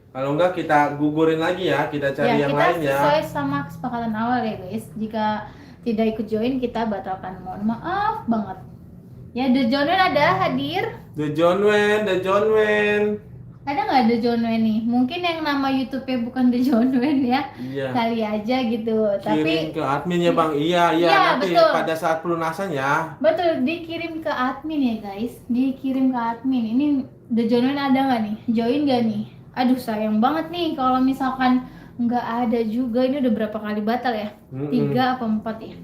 Kalau enggak kita gugurin lagi ya, kita cari yang kita lain ya. sesuai sama kesepakatan awal ya guys. Jika tidak ikut join kita batalkan. Mohon maaf banget. Ya, The John Wayne ada hadir. The John Wayne. Ada nggak The John Wayne nih? Mungkin yang nama YouTube-nya bukan The John Wayne ya. Iya. Kali aja gitu. Kirim Tapi ke admin ya Bang. Iya, Iya, nanti betul. pada saat pelunasan ya. betul, dikirim ke admin ya guys. Dikirim ke admin. Ini The John Wayne ada nggak nih? Join nggak nih? Aduh sayang banget nih kalau misalkan nggak ada juga. Ini udah berapa kali batal ya? 3 apa 4 ya?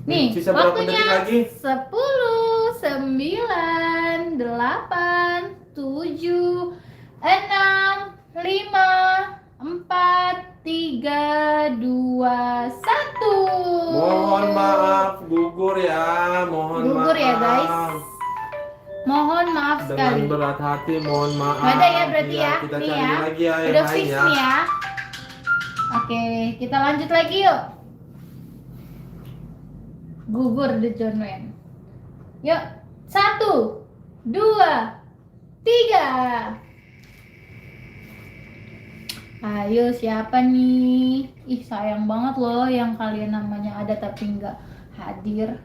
Nih, Sisa berapa waktunya detik lagi? 10, 9, 8, 7, 6, 5, 4, 3, 2, 1. Mohon maaf gugur ya, mohon Gugur maaf. ya guys. Mohon maaf Dengan sekali. berat hati mohon maaf. Nggak ada ya berarti Iya, ya? Kita Nih cari ya. lagi ya yang Udah lain fix ya. nih ya. Oke, kita lanjut lagi yuk. Gugur The John Wayne. Yuk, 1, 2, 3. Ayo siapa nih? Ih sayang banget loh yang kalian namanya ada tapi nggak hadir.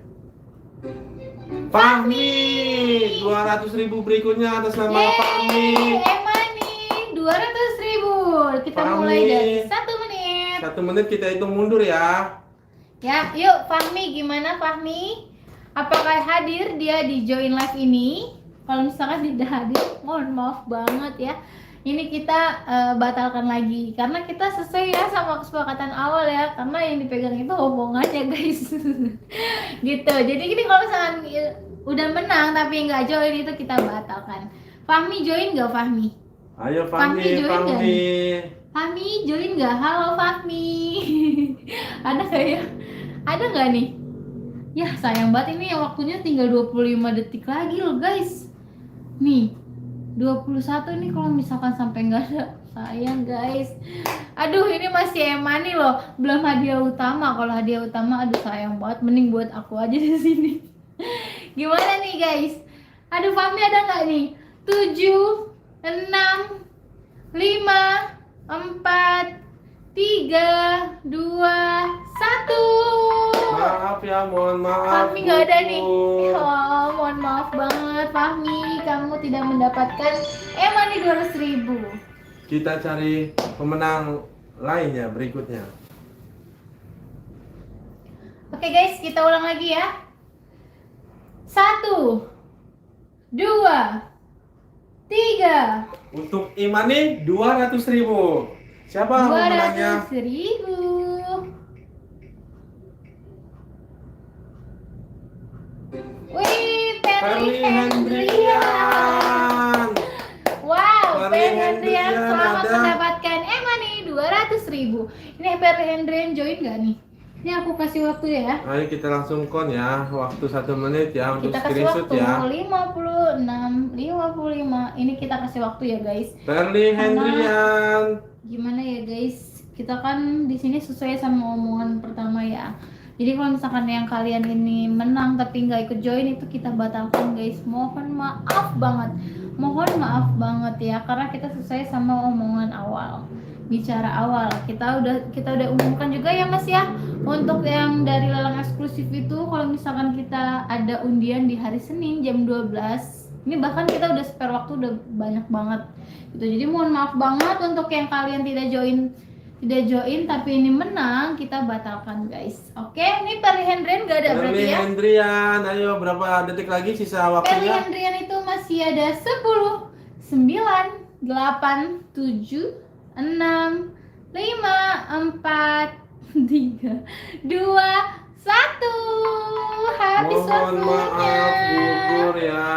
Fahmi, 200.000 berikutnya atas nama Fahmi. Emma nih 200.000. Kita Fahmi. mulai dari 1 menit. 1 menit kita hitung mundur ya. Ya, yuk Fahmi, gimana Fahmi? Apakah hadir dia di join live ini? Kalau misalkan tidak hadir, mohon maaf banget ya. Ini kita batalkan lagi karena kita sesuai ya sama kesepakatan awal ya. Karena yang dipegang itu omongannya guys. Gitu. Jadi gini, kalau misalkan udah menang tapi nggak join itu kita batalkan. Fahmi join nggak Fahmi? Ayo Fahmi Fahmi, join nggak Fahmi. Fahmi join nggak? Halo Fahmi. Ada nggak ya? Ada nggak nih? Ya sayang banget ini yang waktunya tinggal 25 detik lagi loh guys. Nih 21 nih kalau misalkan sampai nggak ada, sayang guys. Aduh ini masih Emma nih loh, belum hadiah utama. Kalau hadiah utama aduh sayang banget, mending buat aku aja di sini. Gimana nih guys? Aduh Fahmi ada nggak nih? 7, 6, 5, 4, 3, 2, 1. Maaf ya, mohon maaf. Fahmi nggak ada nih. gugur. Oh, mohon maaf banget Fahmi, kamu tidak mendapatkan Emma nih 200.000. Kita cari pemenang lainnya berikutnya. Oke guys, kita ulang lagi ya. 1, 2, 3. Untuk Imani 200.000. Siapa pemenangnya? 200.000. Wih, Perli Perli Hendrian. Hendrian. Wow, Perli Perli Hendrian Hendrian selamat ada. mendapatkan Emma nih 200.000. Ini Perli Hendrian join gak nih? Ini aku kasih waktu ya. Ayo kita langsung kon ya. Waktu 1 menit ya untuk Kita kasih screenshot waktu ya. 56, 55. Ini kita kasih waktu ya guys. Perli Hendrian. Gimana ya guys? Kita kan di sini sesuai sama omongan pertama ya. Jadi kalau misalkan yang kalian ini menang tapi nggak ikut join itu kita batalkan guys. Mohon maaf banget. Mohon maaf banget ya karena kita sesuai sama omongan awal. Bicara awal. Kita udah umumkan juga ya Mas ya. Untuk yang dari lelang eksklusif itu kalau misalkan kita ada undian di hari Senin jam 12. Ini bahkan kita udah spare waktu udah banyak banget. Gitu. Jadi mohon maaf banget untuk yang kalian tidak join tapi ini menang, kita batalkan guys. Oke, ini Perli Hendrian gak ada berarti Perli ya? Hendrian. Ayo berapa detik lagi sisa Perli waktunya? Hendrian itu masih ada 10, 9, 8, 7, 6, 5, 4, 3, 2, 1. Habis Mohon waktunya. maaf gugur ya.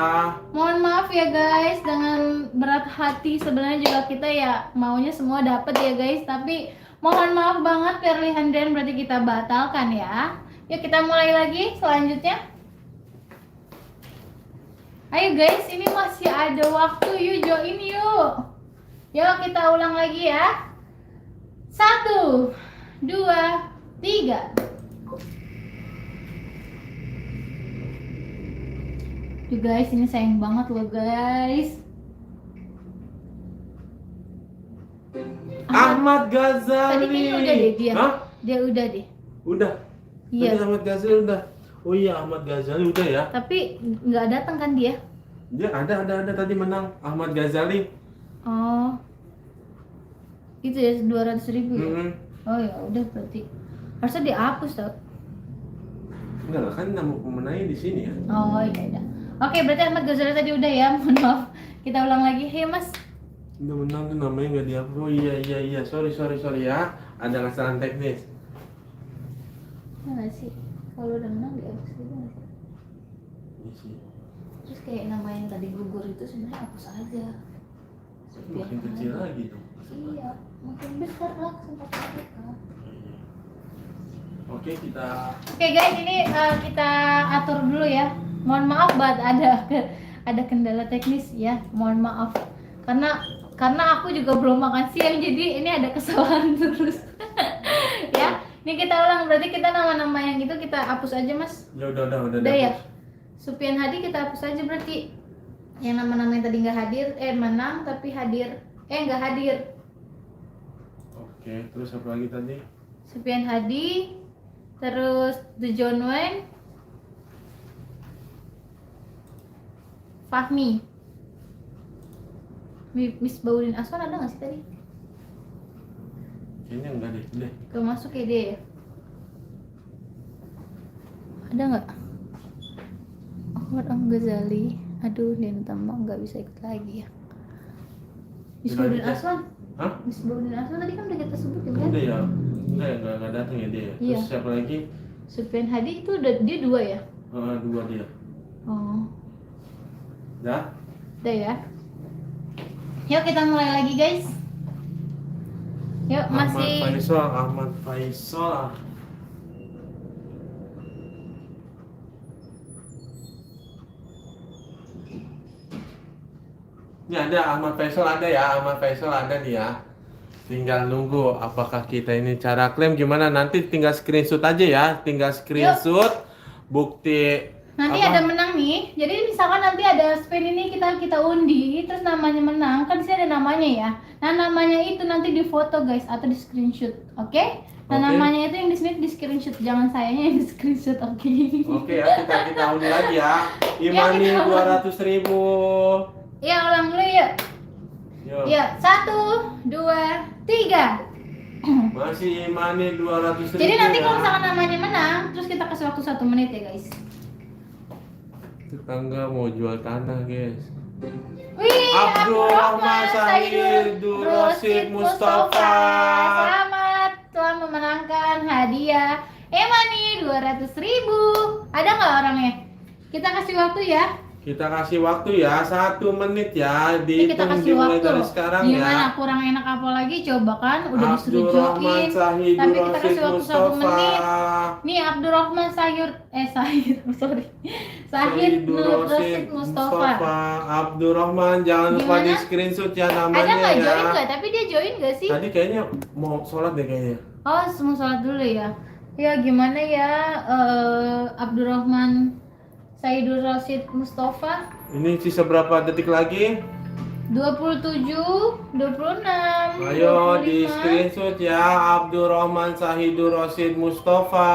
Mohon maaf ya guys, dengan berat hati sebenarnya juga kita ya maunya semua dapat ya guys, tapi mohon maaf banget Perli Hendrian berarti kita batalkan ya. Yuk kita mulai lagi selanjutnya. Ayo guys, ini masih ada waktu, yuk join yuk. Yuk kita ulang lagi ya. 1, 2, 3. Duh guys, ini sayang banget loh guys. Ahmad Tadi Ghazali. kayaknya udah deh dia. Hah? Dia udah deh. Udah. Iya. Tadi Ahmad Ghazali udah. Oh iya, Ahmad Ghazali udah ya. Tapi nggak datang kan dia? Dia ada tadi menang Ahmad Ghazali. Oh, itu ya 200.000 ya? Mm-mm. Oh ya udah berarti harusnya dihapus tau. Enggak lah, kan nama pemenangnya di sini ya. Oh iya udah. Oke, berarti Ahmad Ghazali tadi udah ya. Mohon maaf. Kita ulang lagi. Hei Mas. Udah menang tuh namanya nggak dihapus. Oh iya. Sorry ya. Ada kesalahan teknis. Ya nggak sih? Kalau udah menang dihapus gitu nggak sih? Iya sih. Terus kayak nama yang tadi gugur itu sebenarnya hapus aja. Makin kecil lagi dong. Iya, makin besar lah kesempatan kita. Oke, kita Oke guys, ini kita atur dulu ya. Mohon maaf banget ada kendala teknis ya. Mohon maaf. Karena aku juga belum makan siang jadi ini ada kesalahan terus. Ya. Ini kita ulang, berarti kita nama-nama yang itu kita hapus aja, Mas. ya udah Udah ya. dihapus. Supian Hadi kita hapus aja berarti. Yang nama-nama yang tadi nggak hadir, menang tapi hadir, nggak hadir. Oke, terus apa lagi tadi? Supian Hadi, terus The John Wayne, Fahmi, Miss Baudin Aswan ada nggak sih tadi? Kayaknya enggak deh. Gak masuk ya dia ya? Ada nggak? Ahmad Ghazali, aduh dia tambah nggak bisa ikut lagi ya. Miss Udah Baudin aja. Aswan, Hah? Miss Baudin Aswan tadi kan udah kita sebutin kan? Udah ya. Enggak datang ya dia. Iya. Terus siapa lagi? Supian Hadi itu udah dia 2 ya? Dua dia. Oh, Dah? udah ya. Yuk kita mulai lagi guys. Yuk masih Ahmad Faisal. Ini ada Ahmad Faisal ada nih ya. Tinggal nunggu apakah kita ini cara klaim gimana, nanti tinggal screenshot aja ya, bukti nanti apa? ada menang nih. Jadi misalkan nanti ada spin ini kita undi, terus namanya menang, kan di sini ada namanya ya. Nah namanya itu nanti difoto guys atau di screenshot, oke? Nah Oke. namanya itu yang di sini di screenshot, jangan sayanya yang di screenshot, oke? Oke ya, kita undi lagi ya. Imani Ya, kita 200.000. Ya ulang dulu yuk. Yuk. Ya 1, 2, 3. Masih Imani 200.000. Jadi nanti ya. kalau misalkan namanya menang, terus kita kasih waktu 1 menit ya guys. Tetangga mau jual tanah, guys. Wih, Abdurrahman Sahidur Rasyid Mustafa. Selamat telah memenangkan hadiah Emani 200.000. Ada nggak orangnya? Kita kasih waktu ya. Kita kasih waktu ya, 1 menit ya. Ini kita Dihitung kasih dimulai waktu. dari sekarang Gimana ya. kurang enak apa lagi? Coba kan udah disuruh Abdurrahman join. Sahidur Tapi kita Rasyid kasih waktu 1 menit. Mustafa. Nih Abdurrahman Sahid Nur Rasyid Mustafa. Abdurrahman, jangan lupa Gimana? di screenshot ya Ada namanya nggak ya. join nggak? Tapi dia join nggak sih? Tadi kayaknya mau sholat deh kayaknya. Oh, semua sholat dulu ya. Ya gimana ya Abdurrahman Sahidur Rasyid Mustafa. Ini sisa berapa detik lagi? 27, 26, Ayo di 25. screenshot ya, Abdurrahman Sahidur Rasyid Mustafa.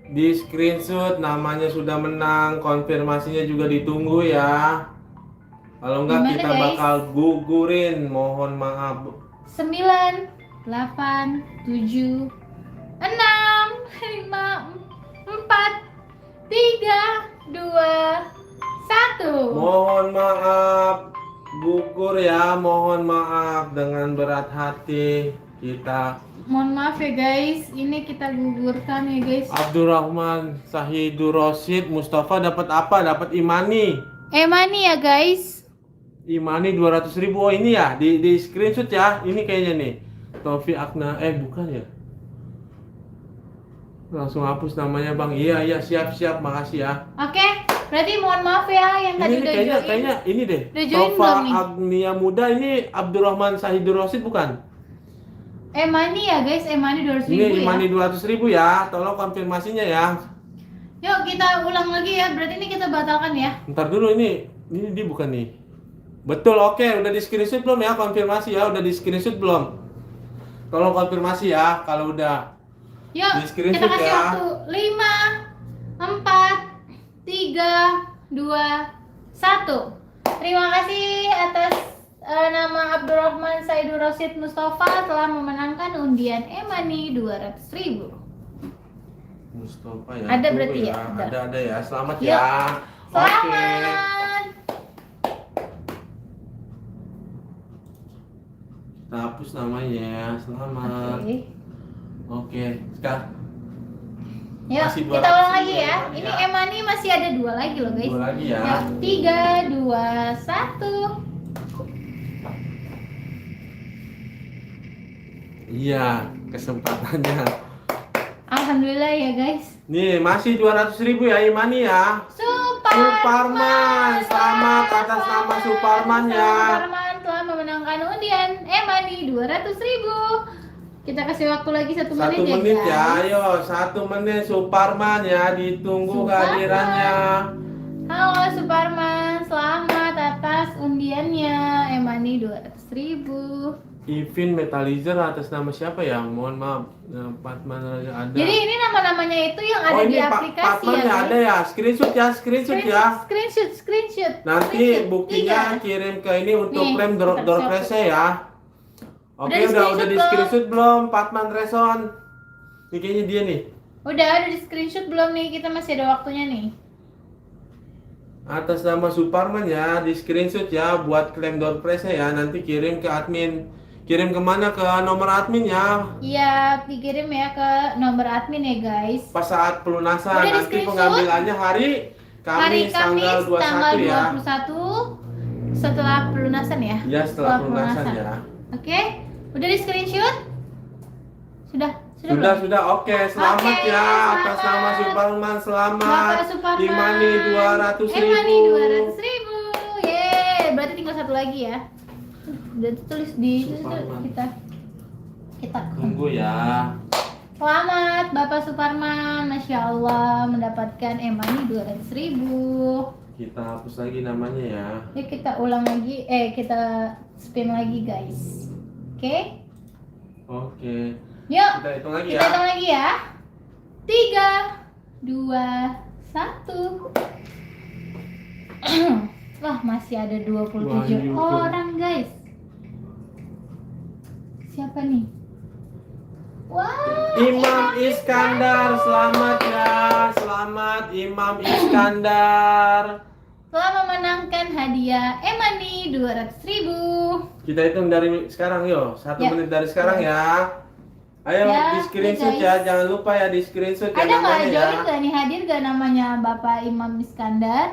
Di screenshot namanya sudah menang, konfirmasinya juga ditunggu ya. Kalau enggak Gimana, kita guys? bakal gugurin, mohon maaf. 9, 8, 7, 6, 5, 4, 3, 2, 1. Mohon maaf, gugur ya, mohon maaf dengan berat hati kita. Mohon maaf ya guys, ini kita gugurkan ya guys. Abdurrahman Sahidur Rasyid Mustafa dapat apa? Dapat Imani. Emani ya guys. Imani 200.000. Oh ini ya, di screenshot ya. Ini kayaknya nih. Taufik Akna, bukan ya? Langsung hapus namanya Bang. Iya, siap, makasih ya. Oke, berarti mohon maaf ya yang tadi Ini udah kayaknya, join. kayaknya ini deh. Udah join Tova belum nih? Agnia Muda ini Abdurrahman Sahidur Rasyid bukan? Emani ya guys, Emani 200.000 Ini ya. Imani 200.000 ya. Tolong konfirmasinya ya. Yuk kita ulang lagi ya, berarti ini kita batalkan ya. Ntar dulu ini dia bukan nih. Betul, oke, udah di screenshot belum ya? Konfirmasi ya, udah di screenshot belum? Tolong konfirmasi ya kalau udah. Yuk Di screenshot kita kasih ya. waktu 5, 4, 3, 2, 1. Terima kasih atas nama Abdurrahman Saidur Rosid Mustafa telah memenangkan undian e-money 200.000. Mustafa ya. Ada Tunggu berarti ya? Ada ya. Selamat Yuk. ya. Oke. Selamat. Kita hapus namanya ya. Selamat. Oke. Oke. Sekarang Yuk, Masih kita ulang 200.000 lagi ya. ya. Ini e-money masih ada 2 lagi loh guys. dua lagi ya. Yuk, 3, 2, 1. Iya, kesempatannya. Alhamdulillah ya guys. Nih, masih 200.000 ya e-money ya. Suparman. Selamat atas nama Suparman ya. Suparman telah memenangkan undian e-money 200.000. Kita kasih waktu lagi 1 menit 1 menit ya, guys. ayo 1 menit Suparman ya, ditunggu Suparman. kehadirannya. Halo Suparman, selamat atas undiannya e-money 200.000. Ivin Metalizer atas nama siapa ya? Mohon maaf, Patman ada. Jadi ini nama-namanya itu yang ada di aplikasi Patman ya ya, guys. ada ya, screenshot ya. Screenshot. Nanti Screenshot. buktinya 3. kirim ke ini untuk Nih, klaim kita door shop. prize ya. Oke, udah di di-screenshot screenshot belum? Patman Reson. Ini kayaknya dia nih. Udah di screenshot belum nih? Kita masih ada waktunya nih. Atas nama Suparman ya, di screenshot ya buat klaim door prize ya. Nanti kirim ke admin. Kirim kemana? Ke nomor admin ya. Iya, dikirim ya ke nomor admin ya guys. Pas saat pelunasan Udah di nanti screenshot? pengambilannya hari Kamis, tanggal 21 ya. 21 setelah pelunasan ya. Ya, setelah pelunasan ya. Oke, udah di screenshot? Sudah Sudah, belum? oke. Selamat Oke, ya atas selamat. nama Suparman. Selamat. Bapak Suparman. E-money 200.000. E-money 200.000. Yeay, berarti tinggal 1 lagi ya. Udah tulis di situ Suparman. kita Tunggu ya. Selamat Bapak Suparman, Masya Allah mendapatkan e-money 200.000. Kita hapus lagi namanya ya. Yuk kita ulang lagi, kita spin lagi guys. Oke? Oke. Yuk, Kita hitung lagi kita ya. hitung lagi ya. 3, 2, 1. Wah, masih ada 27 Wah, orang guys. Siapa nih? Wah, Imam Iskandar, selamat ya. Selamat Imam Iskandar. telah memenangkan hadiah e-money 200.000. Kita hitung dari sekarang yuk. 1 Ya. menit dari sekarang ya. Ayo Ya, di screenshot nih, ya. guys. Jangan lupa ya di screenshot ya Ada nggak namanya ya. join nggak nih, hadir nggak namanya Bapak Imam Iskandar?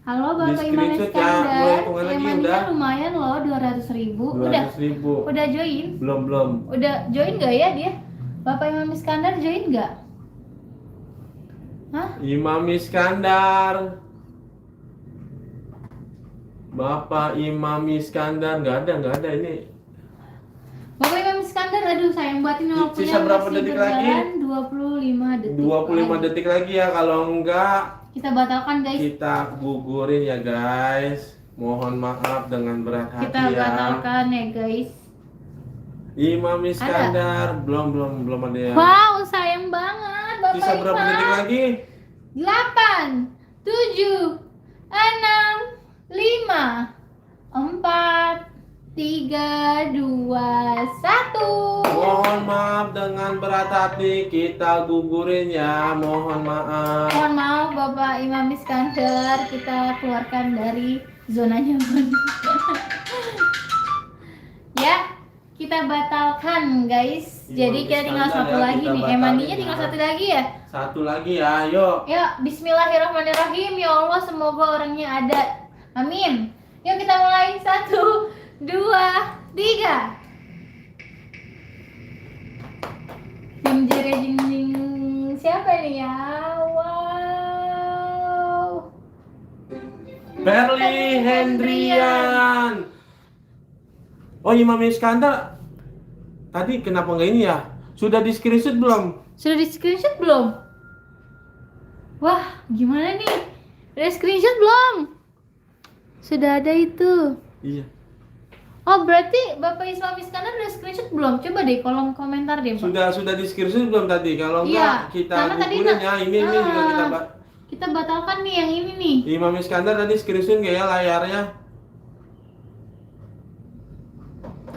Halo Bapak Di Imam screenshot ya, Iskandar. mulai hitungan lagi, E-money-nya udah. lumayan loh 200.000. 200.000. Udah join? Belum. Udah join nggak ya dia? Bapak Imam Iskandar join nggak? Hah? Imam Iskandar. Bapak Imam Iskandar nggak ada ini. Bapak Imam Iskandar, aduh sayang banget ini waktunya Sisa berapa masih detik berjalan, lagi? 25 detik. 25 lagi. detik lagi ya. Kalau enggak Kita batalkan guys. kita gugurin ya guys. Mohon maaf dengan berat hati Kita ya. batalkan ya guys. Imam Iskandar belum ada ya. Wow, sayang banget Bapak Sisa berapa Imam. detik lagi? 8, 7, 6, 5, 4, 3, 2, 1. Mohon maaf dengan berat hati kita gugurin ya. Mohon maaf. Mohon maaf Bapak Imam Iskandar, kita keluarkan dari zona nyaman. Ya, kita batalkan guys. Imam Jadi kita tinggal Iskandar 1 ya, lagi kita nih. batalin E-money-nya ya. tinggal 1 lagi ya. 1 lagi ya. Yuk. Yuk, bismillahirrahmanirrahim. Ya Allah, semoga orangnya ada. Amin. Yuk kita mulai. 1, 2, 3. Jing jing jing. Siapa nih ya? Wow. Berli Hendrian. Oh, Imam Iskandar. Tadi kenapa nggak ini ya? Sudah di screenshot belum? Sudah di screenshot belum? Wah, gimana nih? Udah screenshot belum? Sudah ada itu. Iya. Oh, berarti Bapak Islam Iskandar udah screenshot belum? Coba deh kolom komentar deh, Pak. Sudah di screenshot belum tadi? Kalau Iya, enggak kita karena tadi gugurin ya. Ini juga kita batalkan nih yang ini nih. Imam Iskandar tadi screenshot nggak ya layarnya?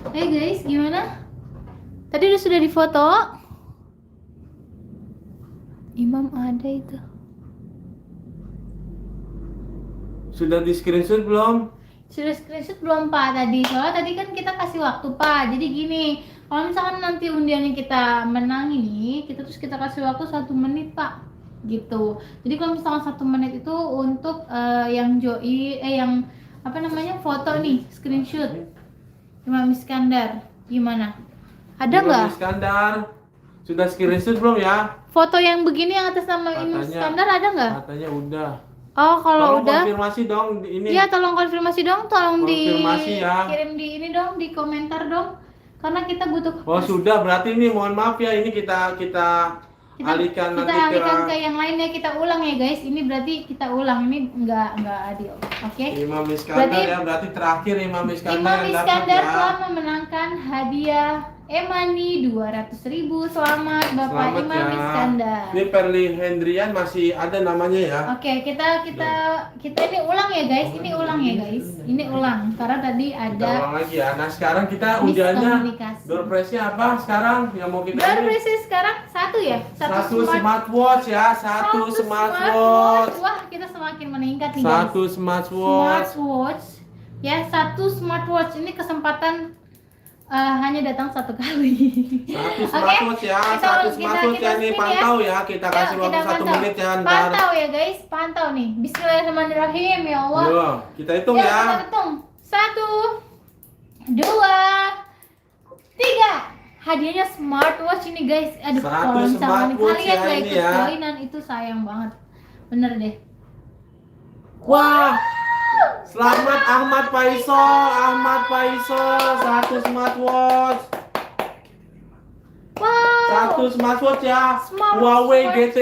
Guys, gimana? Tadi sudah difoto. Imam ada itu. Sudah di screenshot belum? Sudah screenshot belum Pak tadi? Soalnya tadi kan kita kasih waktu Pak. Jadi gini, kalau misalkan nanti undiannya kita menang ini, kita kasih waktu 1 menit Pak. Gitu. Jadi kalau misalkan 1 menit itu untuk yang yang apa namanya foto nih, screenshot Imam Iskandar. Gimana? Ada nggak? Imam Iskandar sudah screenshot belum ya? Foto yang begini yang atas nama Imam Iskandar ada nggak? Katanya udah. Oh, kalau Tolong udah konfirmasi dong ini. iya, tolong konfirmasi dong, tolong Konfirmasi ya. kirim di ini dong, di komentar dong. Karena kita butuh. Oh, sudah, berarti ini mohon maaf ya, ini kita alihkan nanti ke yang lainnya, kita ulang ya guys. Ini berarti kita ulang, ini nggak adil. Oke. Imam Iskandar berarti terakhir Imam Iskandar Imam Iskandar telah memenangkan hadiah e-money 200.000. Selamat Bapak Selamat Imam ya. Iskandar. Ini Perli Hendrian masih ada namanya ya. Oke, kita ini ulang ya guys. Ini ulang ya guys. Ini ulang karena tadi Kita ada ulang lagi ya. Nah, sekarang kita undiannya miskomunikasi. door prize-nya apa sekarang yang mau kita Door ini? prize sekarang satu ya? Satu smartwatch ya, satu smartwatch. Wah, kita semakin meningkat nih guys. Satu smartwatch. Smartwatch. Ya, satu smartwatch ini kesempatan hanya datang 1 kali. Satu smartwatch ya, satu smartwatch ya, nih spin pantau ya, kita kasih Yuk, waktu kita 1 pantau. menit ya ntar. Pantau ya guys, pantau nih. Bismillahirrahmanirrahim ya Allah. Yo, kita hitung Yuk, ya. kita hitung. 1, 2, 3. Hadiahnya smartwatch ini guys. Aduh, Satu kalau misalkan smartwatch kalian ya gak ini ikut ya. joinan itu sayang banget. Bener deh. Wah, selamat Ahmad Faisal, satu smartwatch. Wow. Satu smartwatch ya. Smart Huawei smartwatch.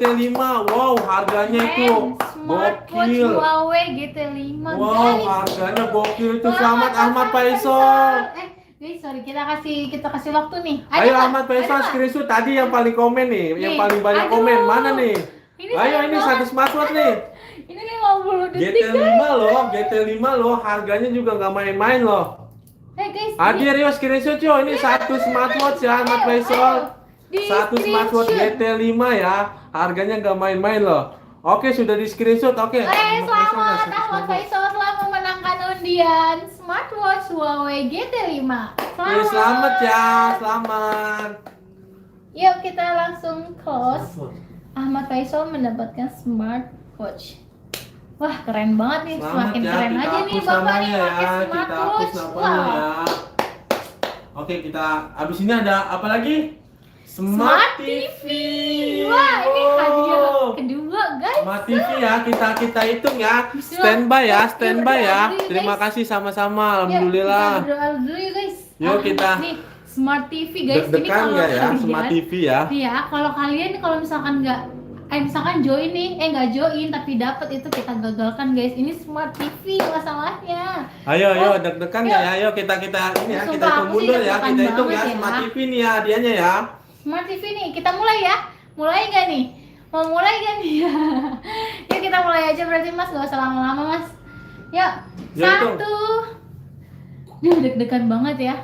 GT5. Wow, harganya itu Smartwatch gokil. Huawei GT5 Wow, guys. harganya gokil itu. Selamat Selamat Ahmad Faisal. Guys, sorry, kita kasih waktu nih. Ayo nggak? Ahmad Faisal Ada nggak? screenshot tadi yang paling komen nih, yang Nih, paling banyak aduh. komen. Mana nih? Ini Ayo sayang ini banget. satu smartwatch nih. Ini 50 detik GT5 guys. loh, GT5 loh, harganya juga nggak main-main loh. Guys, Hadir yo screenshot yo, ini satu smartwatch ya Ahmad Faisal. Satu smartwatch GT5 ya, harganya nggak main-main loh. Oke, sudah di screenshot. Oke. Selamat Ahmad Faisal telah memenangkan undian smartwatch Huawei GT5. Selamat ya, selamat. Yuk kita langsung close. Ahmad Faisal mendapatkan smartwatch. Wah, keren banget nih. Selamat Semakin ya, keren kita aja nih hapus Bapak nih namanya pakai ya, kita hapus smartwatch. namanya Wah. ya. Oke, kita abis ini ada apa lagi? Smart TV. Wah, ini hadiah kedua, guys. Smart TV ya, kita hitung ya. Bismillah. Standby ya, standby ya. Berdoa dulu, Terima guys. kasih sama-sama. Yuk, Alhamdulillah. kita berdoa dulu ya, guys. Yuk, kita Nih, Smart TV, guys. Ini Deg-degan kalau nggak ya, kalian, Smart TV ya. nih ya, kalau kalian kalau misalkan misalkan join nih, nggak join tapi dapat itu kita gagalkan, guys. Ini Smart TV masalahnya. Ayo, Oh, deg-degan yuk. ya. Ayo kita ini ya, kita Sumpah, hitung aku sih mundur ya. deg-degan Kita hitung ya banget ya. Smart TV nih ya hadiahnya ya. Smart TV nih, kita mulai ya. Mulai nggak nih? Mau mulai nggak nih? Yuk kita mulai aja berarti Mas, gak usah lama-lama Mas. Yuk, Ya, itu. 1. Duh, deg-degan banget ya.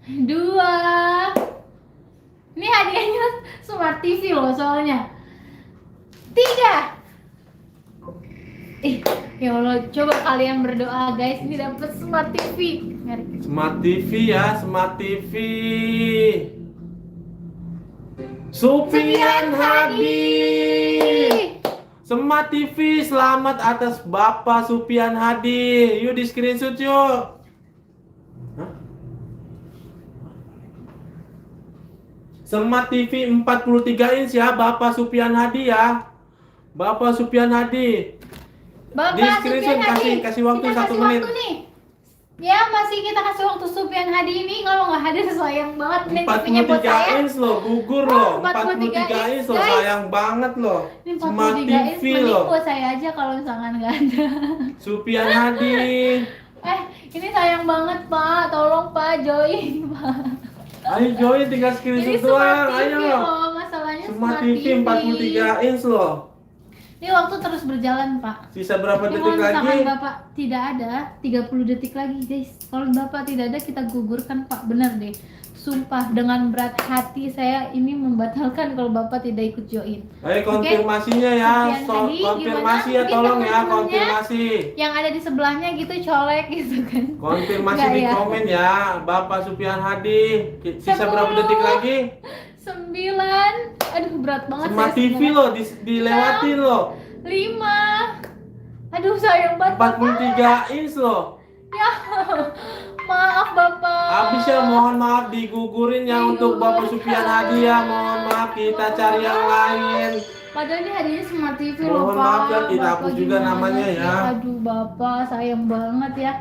2. Ini hadiahnya Smart TV loh soalnya. 3. Ya Allah, coba kalian berdoa guys, ini dapat Smart TV. Mari. Smart TV ya, Smart TV. Supian Hadi. Smart TV, selamat atas Bapak Supian Hadi. Yuk di screenshot yuk. Hah? Smart TV 43 inch ya, Bapak Supian Hadi ya. Bapak Supian Hadi. Bapak Di screenshot, Supian Hadi, kasih waktu kita 1 kasih menit. waktu nih. Ya, masih kita kasih waktu Supian Hadi ini. Kalau nggak hadir sayang banget nih TV-nya buat 43 saya. inch loh, gugur Oh, loh. 43 43 inch loh, guys. sayang banget loh. Ini Smart 43 inch TV mending loh. buat saya aja kalau misalkan nggak ada. Supian Hadi. Ini sayang banget Pak, tolong Pak join Pak. Ayo join, tinggal Ini screenshot Smart doang. TV Ayo. loh, masalahnya Smart TV 43 inch loh. Ini waktu terus berjalan Pak. Sisa berapa Ini detik kalau misalkan lagi? Bapak tidak ada, 30 detik lagi guys. Kalau Bapak tidak ada kita gugurkan Pak, bener deh. Sumpah dengan berat hati saya ini membatalkan kalau Bapak tidak ikut join. Ayo konfirmasinya ya. Sekian tadi, Konfirmasi gimana? ya, Mungkin tolong ya, teman-temannya konfirmasi. Yang ada di sebelahnya gitu colek gitu kan. Konfirmasi Enggak di ya? komen ya, Bapak Supian Hadi. Sisa 10. berapa detik lagi? 9. Aduh berat banget. Smart saya TV loh, dilewatin loh. 5. Aduh sayang banget Bapak. 43 inch loh. Ya. Maaf Bapak. Habis ya, mohon maaf digugurin ya untuk Bapak Supian Hadi ya. Mohon maaf, kita cari yang lain. Padahal ini hadiahnya Smart TV loh Mohon Pak. maaf ya, kita Bapak hapus juga gimana namanya sih? ya. Aduh Bapak, sayang banget ya.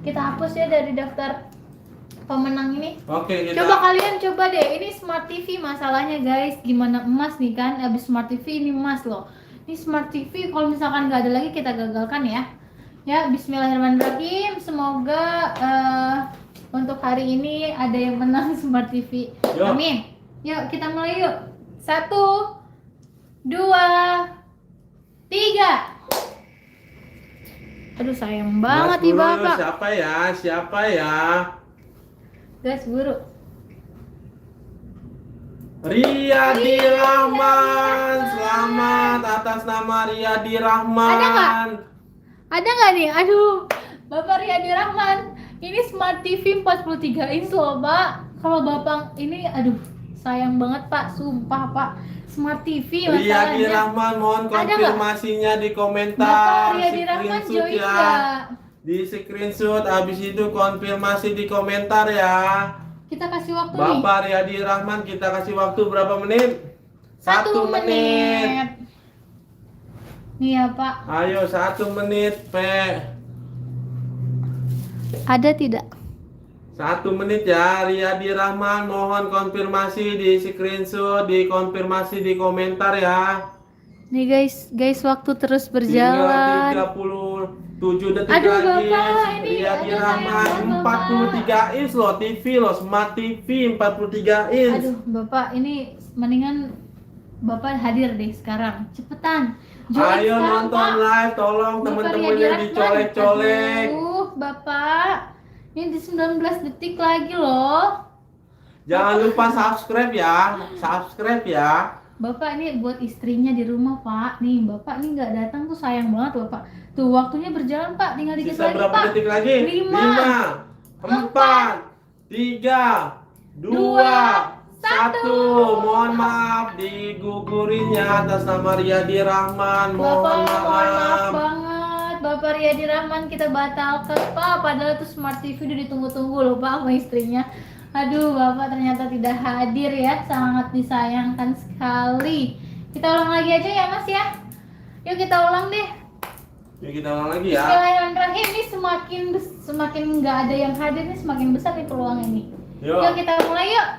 Kita hapus ya dari daftar pemenang ini. Oke, kita Coba kalian coba deh, ini Smart TV masalahnya guys. Gimana emas nih kan? Abis Smart TV ini emas loh. Ini Smart TV kalau misalkan nggak ada lagi kita gagalkan ya. Ya, Bismillahirrahmanirrahim. Semoga untuk hari ini ada yang menang Smart TV. Yuk. Amin. Yuk kita mulai yuk. 1, 2, 3. Aduh sayang banget nih Mas Bro, Bapak. siapa ya? Siapa ya? Gas buru. Riyadi Rahman. Selamat atas nama Riyadi Rahman. Ada nggak? Ada nggak nih? Aduh, Bapak Riyadi Rahman. Ini Smart TV 43 inch loh, Pak. Kalau Bapak ini, aduh, sayang banget Pak. Sumpah Pak. Smart TV Riyadi masalahnya. Rahman, mohon Ada nggak? konfirmasinya di Bapak komentar. Riyadi Rahman Screenshot join ya. nggak? Di screenshot, habis itu konfirmasi di komentar ya. Kita kasih waktu nih. Bapak Riyadi Rahman, kita kasih waktu berapa menit? 1 1 menit. Nih ya Pak. Ayo 1 menit, P. Ada tidak? 1 menit ya, Riyadi Rahman, mohon konfirmasi di screenshot, dikonfirmasi di komentar ya. Nih guys, waktu terus Tinggal berjalan. 37 detik Aduh, lagi. Bapak, ini Riyadi aduh, Rahman, sayang banget, 43 inch loh, TV loh, Smart TV 43 inch. Aduh, Bapak ini mendingan Bapak hadir deh sekarang. Cepetan. Ayo sekarang, nonton Pak. live, tolong Bapak teman-temannya Riyadi Rahman. dicolek-colek. Aduh, Bapak. Ini di 19 detik lagi loh. Jangan lupa subscribe ya, subscribe ya. Bapak ini buat istrinya di rumah, Pak. Nih, Bapak nih nggak datang tuh sayang banget, Bapak. Tuh waktunya berjalan, Pak. Tinggal dikit Sisa lagi, berapa Pak. detik lagi? 5, 4, 3, 2, 1. Mohon maaf digugurinnya atas nama Riyadi Rahman. Bapak, Mohon mohon maaf maaf. banget. Bapak Riyadi Rahman kita batalkan, Pak. Padahal itu Smart TV udah ditunggu-tunggu loh, Pak, sama istrinya. Aduh, Bapak ternyata tidak hadir ya. Sangat disayangkan sekali. Kita ulang lagi aja ya, Mas ya. Yuk kita ulang deh. Yuk kita ulang lagi ya. Bismillahirrahmanirrahim. Ini semakin nggak ada yang hadir nih, semakin besar nih peluang ini. Yuk. Yuk kita mulai yuk.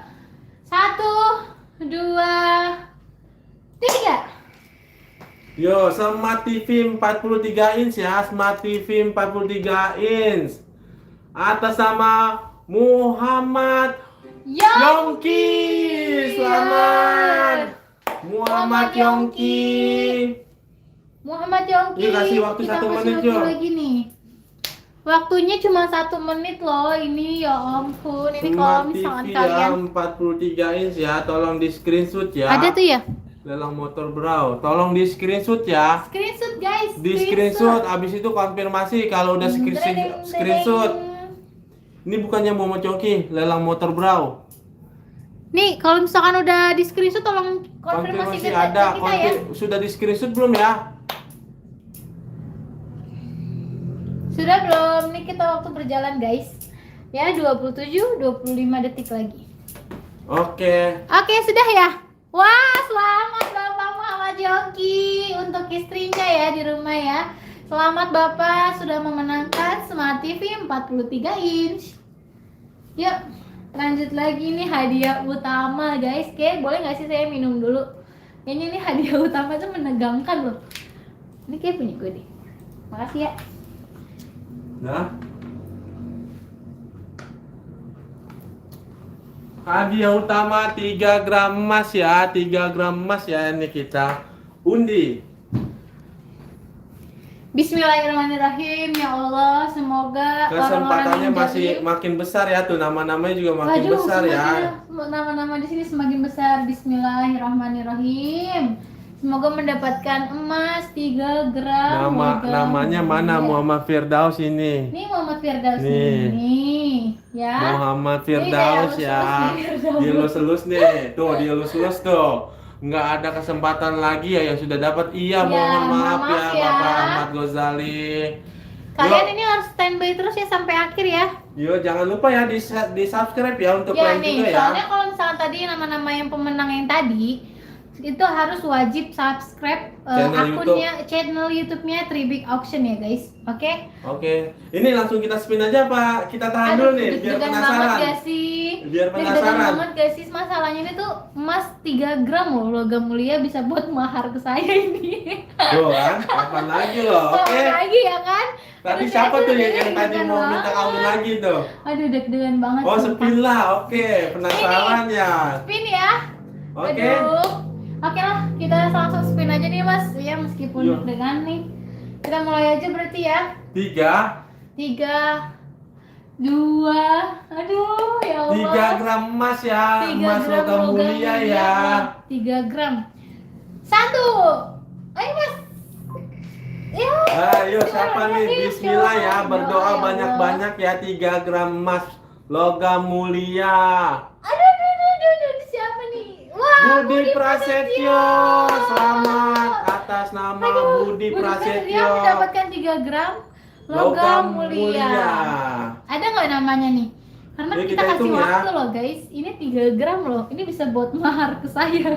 1, 2, 3. Yo, Smart TV 43 inch ya, Smart TV 43 inch. Atas nama Muhammad Yongki. Selamat. Muhammad Yongki. Muhammad Yongki. Ini kasih waktu Kita 1 kasih menit, waktu Yo. lagi nih. Waktunya cuma 1 menit loh. Ini ya ampun. Ini kalau Smart misalkan TV kalian ya, 43 inch ya, tolong di screenshot ya. ada tuh ya. Lelang motor Braw, tolong di screenshot ya. Screenshot guys. Di screenshot, abis itu konfirmasi kalau udah screenshot. Ini bukannya Muhammad Yongki, lelang motor Braw. Nih, kalau misalkan udah di screenshot tolong konfirmasi Konfirmasi ke ada, kita ya. sudah di screenshot belum ya? Sudah belum? Nih kita waktu berjalan guys. Ya, 27, 25 detik lagi. Oke. Oke, sudah ya. Wah, selamat Bapak Muhammad Yongki untuk istrinya ya di rumah ya. Selamat Bapak sudah memenangkan Smart TV 43 inch. Yuk, lanjut lagi nih hadiah utama guys. Oke, boleh nggak sih saya minum dulu? Kayaknya ini hadiah utama tuh menegangkan loh. Ini kayak punya gue deh. Makasih ya. Nah, Hadiah utama 3 gram emas ya, 3 gram emas ya, ini kita undi. Bismillahirrahmanirrahim. Ya Allah, semoga Kesempatannya orang-orang yang masih join. makin besar ya, tuh nama-namanya juga makin Waduh, besar ya. nama-nama di sini semakin besar. Bismillahirrahmanirrahim. Semoga mendapatkan emas 3 gram. Namanya mana? Muhammad Firdaus ini. Ini Muhammad Firdaus Nih. nih, ya. Muhammad Ini Firdaus saya ya. elus-elus nih, Dielus-elus nih. Tuh, dielus-elus tuh. Nggak ada kesempatan lagi ya yang sudah dapat. Iya, Ya, mohon maaf maaf ya, ya. Bapak Ahmad Ghazali. Kalian Yuk. ini harus standby terus ya sampai akhir ya. Yo, jangan lupa ya di subscribe ya untuk Ya kalian nih, juga ya. soalnya kalau misalnya tadi nama-nama yang pemenang yang tadi itu harus wajib subscribe channel YouTube-nya Three Big Auction ya guys. Oke? Oke. Ini langsung kita spin aja, Pak. Kita tahan dulu nih biar deg-degan banget penasaran. gak sih? Biar Deg-degan penasaran. banget gak sih? Masalahnya ini tuh emas 3 gram loh, logam mulia bisa buat mahar ke saya ini. Tuh kan, kapan lagi loh. Oke. Kapan lagi ya kan? Tapi Aduh, siapa saya tuh tuh yang tadi deg-degan mau minta banget. kawin lagi tuh? Aduh, deg-degan banget. Oh, sumpah. spin lah. Oke, penasaran ya. Spin ya. Oke. Aduh. Oke lah, kita langsung spin aja nih mas. Ya meskipun Yuk. deg-degan nih. Kita mulai aja berarti ya. 3 2. Aduh, ya Allah. 3 gram emas ya. 3 Emas gram logam mulia ya. 3 gram. 1. Ayo mas. Ya. Ayo siapa nih? Ayo, Bismillah ya. Allah. Berdoa Ya banyak-banyak ya. 3 gram emas logam mulia. Aduh, siapa nih? Wah, Budi Prasetyo. Selamat atas nama Budi Prasetyo. mendapatkan 3 gram logam mulia. Ada nggak namanya nih? Karena Yuk, kita kita kasih hitung ya. waktu loh guys. Ini 3 gram loh. Ini bisa buat mahar ke saya.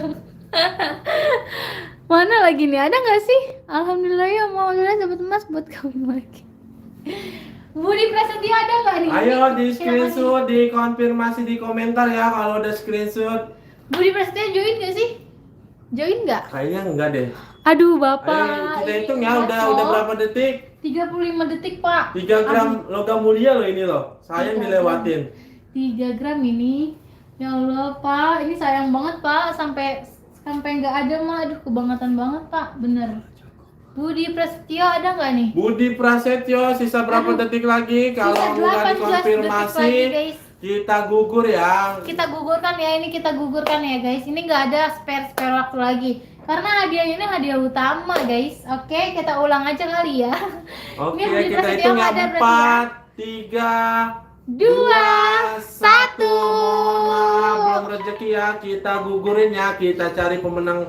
Mana lagi nih? Ada nggak sih? Alhamdulillah ya, mau dapat emas buat kawin lagi. Budi Prasetyo ada nggak nih? Ayo di Silakan. screenshot, dikonfirmasi di komentar ya kalau udah screenshot. Budi Prasetyo join nggak sih? Join nggak? Kayaknya enggak deh. Aduh bapak. Ayo kita ini hitung ya, emas udah loh. berapa detik? 35 detik pak. 3 gram logam mulia loh ini loh. Sayang 3 dilewatin. 3 gram ini. Ya Allah pak, ini sayang banget pak. Sampai nggak ada mah. Aduh kebangetan banget pak, bener. Budi Prasetyo ada nggak nih? Budi Prasetyo, sisa berapa Aduh. detik lagi? Kalau Sisa udah 18 dikonfirmasi, detik lagi, guys. kita gugur ya. Kita gugurkan ya, ini kita gugurkan ya guys. Ini nggak ada spare waktu lagi. Karena hadiah ini hadiah utama guys. Oke, kita ulang aja kali ya. Oke, Ini Budi kita Prasetyo hitung ya. ada berarti 4, 3, 2, 1. Mohon maaf, belum rezeki ya. Kita gugurin ya. Kita cari pemenang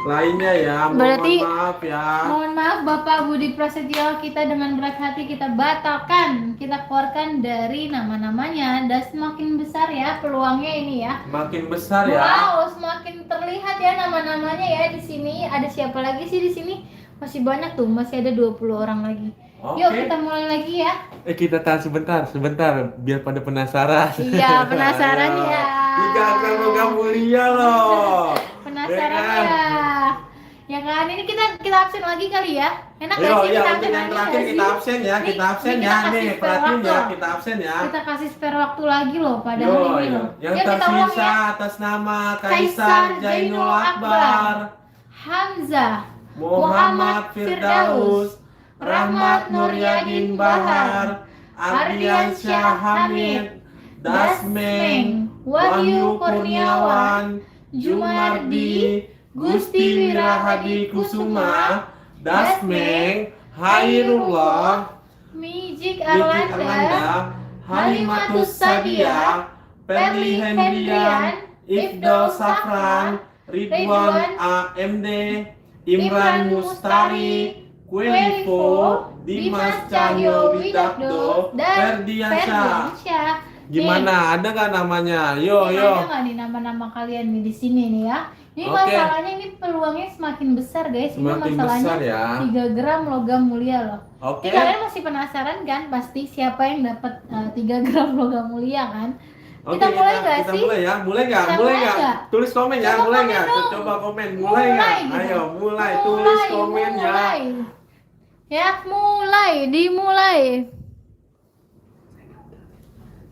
lainnya ya. Berarti- Mohon maaf ya. Mohon maaf Bapak Budi Prasetyo, kita dengan berat hati kita batalkan, kita keluarkan dari nama-namanya dan semakin besar ya peluangnya ini ya. Makin besar ya. Wow, semakin terlihat ya nama-namanya ya di sini. Ada siapa lagi sih di sini? Masih banyak tuh, masih ada 20 orang lagi. Oke. Yuk kita mulai lagi ya. Kita tahan sebentar, biar pada penasaran. Iya, penasaran Ayo. ya. 3 gram logam mulia loh. Penasaran kan? ya. Ya kan, ini kita absen lagi kali ya. Enak gak Ayo, sih ya kita untuk absen yang lagi terakhir nggak kita sih? absen ya, Nih, kita absen ini ya. kita kasih Nih, spare perhatiin waktu. ya, kita absen ya. Kita kasih spare waktu lagi loh pada Yo, hari ini yo. loh. Yang Yuk kita ulang tersisa ya. atas nama Kaisar Kaisar Jainul Jainul Akbar, Akbar, Hamzah, Muhammad Firdaus, Rahmat Nuryadin Bahar, Ardiansyah Hamid, Dasmeng, Wahyu Kurniawan, Jumardi, Gusti Wirahadi Kusuma, Dasmeng, Hairullah, Mijik Diki Arlanda, Arlanda, Halimatus Sadia, Perli Hendrian, Ifdal Safran, Ridwan AMD, Imran Mustari, Kuelivo, Dimas Cahyo Widakdo, Ferdiansyah. Gimana? Ada nggak namanya? Yo, Nih, yo. ada nggak nih nama-nama kalian nih di sini nih ya? Ini Oke. masalahnya ini peluangnya semakin besar guys. Ini Semakin masalahnya besar ya. 3 gram logam mulia loh. Oke. Ini kalian masih penasaran kan? Pasti siapa yang dapat 3 gram logam mulia kan? Oke, Kita mulai nggak kita sih? mulai ya, mulai nggak? Kita Mulai mulai nggak? nggak? Tulis komen ya, Coba mulai komen nggak? dong. Coba komen, mulai nggak? gitu. Ayo, mulai, tulis komen ya. mulai. Ya, mulai, dimulai.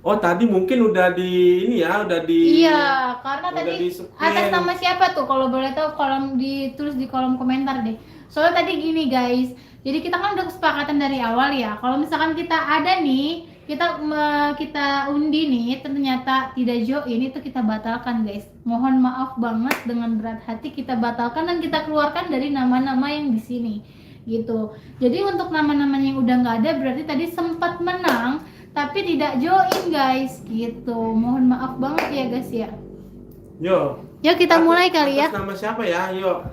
Oh, tadi mungkin udah di ini ya, udah di Iya, karena udah tadi di-scan. atas nama siapa tuh? Kalau boleh tahu kolom ditulis di kolom komentar deh. Soalnya tadi gini guys, jadi kita kan udah kesepakatan dari awal ya. Kalau misalkan kita ada nih, kita undi nih, ternyata tidak join, itu kita batalkan guys. Mohon maaf banget, dengan berat hati kita batalkan dan kita keluarkan dari nama-nama yang di sini, gitu. Jadi untuk nama-namanya yang udah nggak ada, berarti tadi sempat menang tapi tidak join guys, gitu. Mohon maaf banget ya guys ya. Yuk. Yuk kita mulai kali ya. Atas nama siapa ya? Yuk.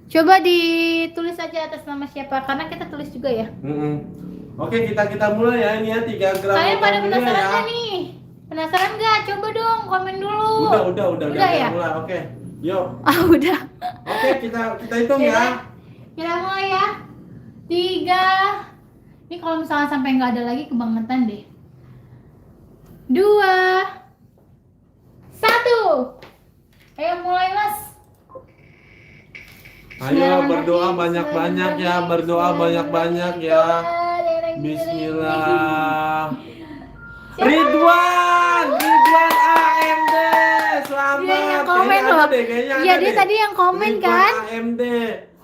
Coba ditulis aja atas nama siapa, karena kita tulis juga ya. Oke, kita mulai ya. Ini ya 3 gram Kalian pada logam mulia penasaran ya. nggak nih? Penasaran nggak? Coba dong komen dulu. Udah ya? mulai. Oke. Yuk. Udah. Oke, kita hitung ya. Kita mulai ya. 3. Ini kalau misalnya sampai nggak ada lagi kebangetan deh. 2, 1. Ayo mulai mas. Ayo berdoa banyak-banyak ya, berdoa banyak-banyak ya. Bismillah. Ridwan AMD, selamat. Dia yang komen Kayaknya ada loh. deh, kayaknya Iya ada dia deh. tadi yang komen Ridwan kan. AMD.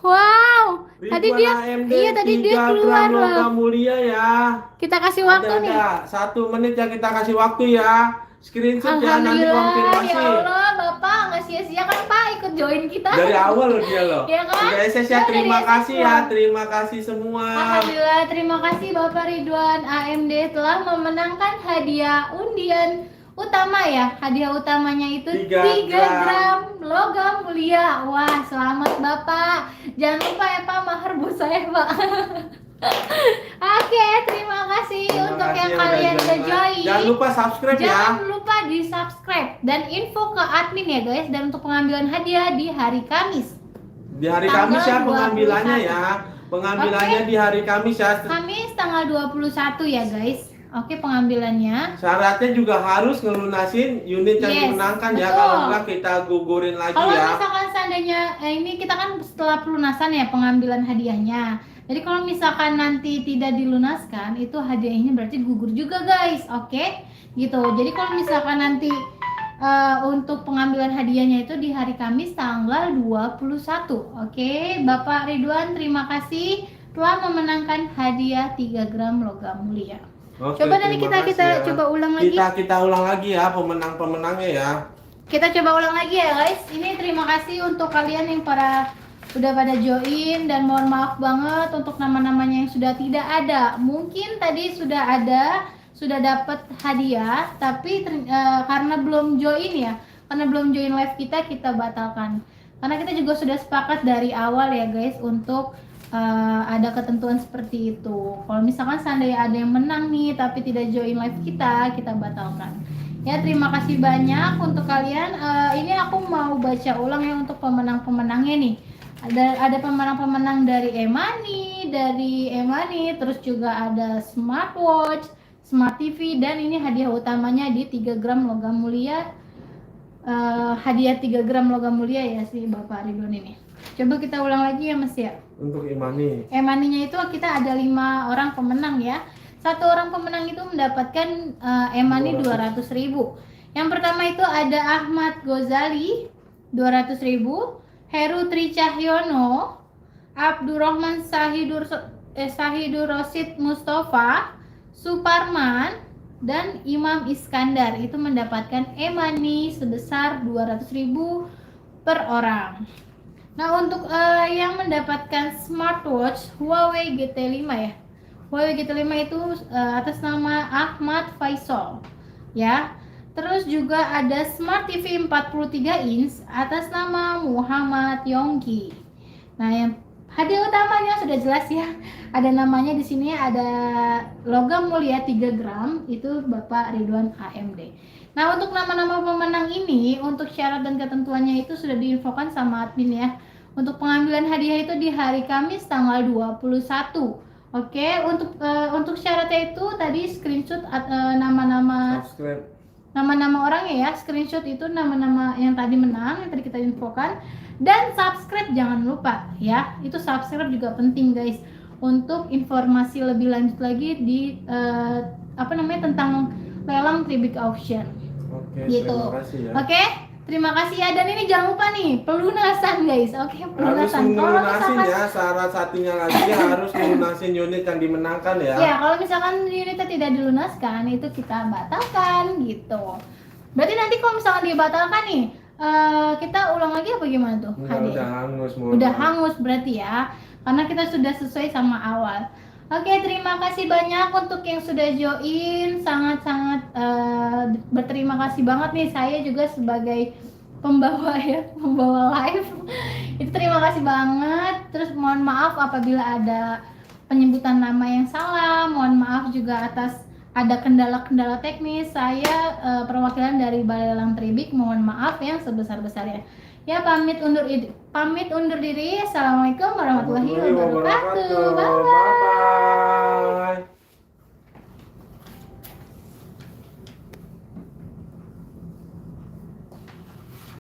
Wow. Tadi Ridwan dia, AMD, iya tadi dia 3 keluar gram logam loh. mulia ya. Kita kasih waktu nih. Ada 1 menit ya, kita kasih waktu ya. Screenshot ya, nanti Alhamdulillah, konfirmasi. ya Allah, Bapak nggak sia-sia kan Pak ikut join kita. Dari awal loh dia loh. Ya kan? Udah SS ya, Dia terima dari kasih SS ya, loh. terima kasih semua. Alhamdulillah, terima kasih Bapak Ridwan AMD telah memenangkan hadiah undian utama ya. Hadiah utamanya itu 3 gram logam mulia. Wah, selamat Bapak. Jangan lupa ya Pak, mahar bos saya Pak. Oke, terima kasih untuk yang kalian udah join. Jangan lupa subscribe ya. Jangan lupa di subscribe dan info ke admin ya guys. Dan untuk pengambilan hadiah di hari Kamis. Di hari Tanggal Kamis ya 21. pengambilannya ya. Pengambilannya di hari Kamis ya. Kamis tanggal 21 ya guys. Oke, pengambilannya. Syaratnya juga harus ngelunasin unit yang Yes, dimenangkan ya. betul. Kalau enggak kita gugurin lagi Kalau ya. misalkan seandainya ini kita kan setelah pelunasan ya pengambilan hadiahnya. Jadi kalau misalkan nanti tidak dilunaskan, itu hadiahnya berarti gugur juga guys. Oke? Gitu. Jadi kalau misalkan nanti untuk pengambilan hadiahnya itu di hari Kamis tanggal 21. Oke, Bapak Ridwan terima kasih telah memenangkan hadiah 3 gram logam mulia. Oke, Coba nanti terima kita kasih ya. coba ulang lagi. Kita ulang lagi ya pemenangnya ya. Kita coba ulang lagi ya guys. Ini terima kasih untuk kalian yang udah pada join, dan mohon maaf banget untuk nama-namanya yang sudah tidak ada. Mungkin tadi sudah ada, sudah dapat hadiah, tapi karena belum join ya, karena belum join live kita batalkan. Karena kita juga sudah sepakat dari awal ya guys untuk ada ketentuan seperti itu. Kalau misalkan seandainya ada yang menang nih tapi tidak join live kita batalkan. Ya, terima kasih banyak untuk kalian. Ini aku mau baca ulang ya untuk pemenang-pemenangnya nih. Ada pemenang-pemenang dari Emani, terus juga ada smartwatch, smart TV, dan ini hadiah utamanya di 3 gram logam mulia. Hadiah 3 gram logam mulia ya si Bapak Ridwan ini. Coba kita ulang lagi ya Mas ya. Untuk Emani. Emaninya itu kita ada 5 orang pemenang ya. 1 orang pemenang itu mendapatkan Emani 200.000. Yang pertama itu ada Ahmad Gozali 200.000, Heru Tricahyono, Abdurrahman Sahidur Rosid Mustafa, Suparman, dan Imam Iskandar itu mendapatkan e-money sebesar 200.000 per orang. Nah, untuk yang mendapatkan smartwatch Huawei GT5 ya. Huawei GT5 itu atas nama Ahmad Faisal ya. Terus juga ada Smart TV 43 inch atas nama Muhammad Yongki. Nah, yang hadiah utamanya sudah jelas ya. Ada namanya di sini, ada logam mulia 3 gram, itu Bapak Ridwan AMD. Nah, untuk nama-nama pemenang ini, untuk syarat dan ketentuannya itu sudah diinfokan sama admin ya. Untuk pengambilan hadiah itu di hari Kamis tanggal 21. Oke, untuk syaratnya itu tadi screenshot nama-nama orangnya ya, screenshot itu nama-nama yang tadi menang, yang tadi kita infokan, dan subscribe jangan lupa ya. Itu subscribe juga penting guys untuk informasi lebih lanjut lagi di tentang lelang Tribik Auction. Oke, Gitu. terima kasih ya. Oke, terima kasih ya. Dan ini jangan lupa nih, pelunasan guys. Oke, Harus pelunasan. Kalau melunasin misalkan ya, syarat satunya lagi harus melunasin unit yang dimenangkan ya. ya, kalau misalkan unitnya tidak dilunaskan, itu kita batalkan gitu. Berarti nanti kalau misalkan dibatalkan nih, kita ulang lagi apa gimana tuh? Hadi? Udah hangus, mohon Udah maaf. hangus berarti ya, karena kita sudah sesuai sama awal. Oke, terima kasih banyak untuk yang sudah join, sangat-sangat berterima kasih banget nih, saya juga sebagai pembawa ya, pembawa live. Itu terima kasih banget. Terus mohon maaf apabila ada penyebutan nama yang salah, mohon maaf juga atas ada kendala-kendala teknis. Saya perwakilan dari Balai Lelang Tribik, mohon maaf yang sebesar-besarnya. Ya, pamit undur diri. Assalamualaikum warahmatullahi wabarakatuh. Bye. Bye-bye.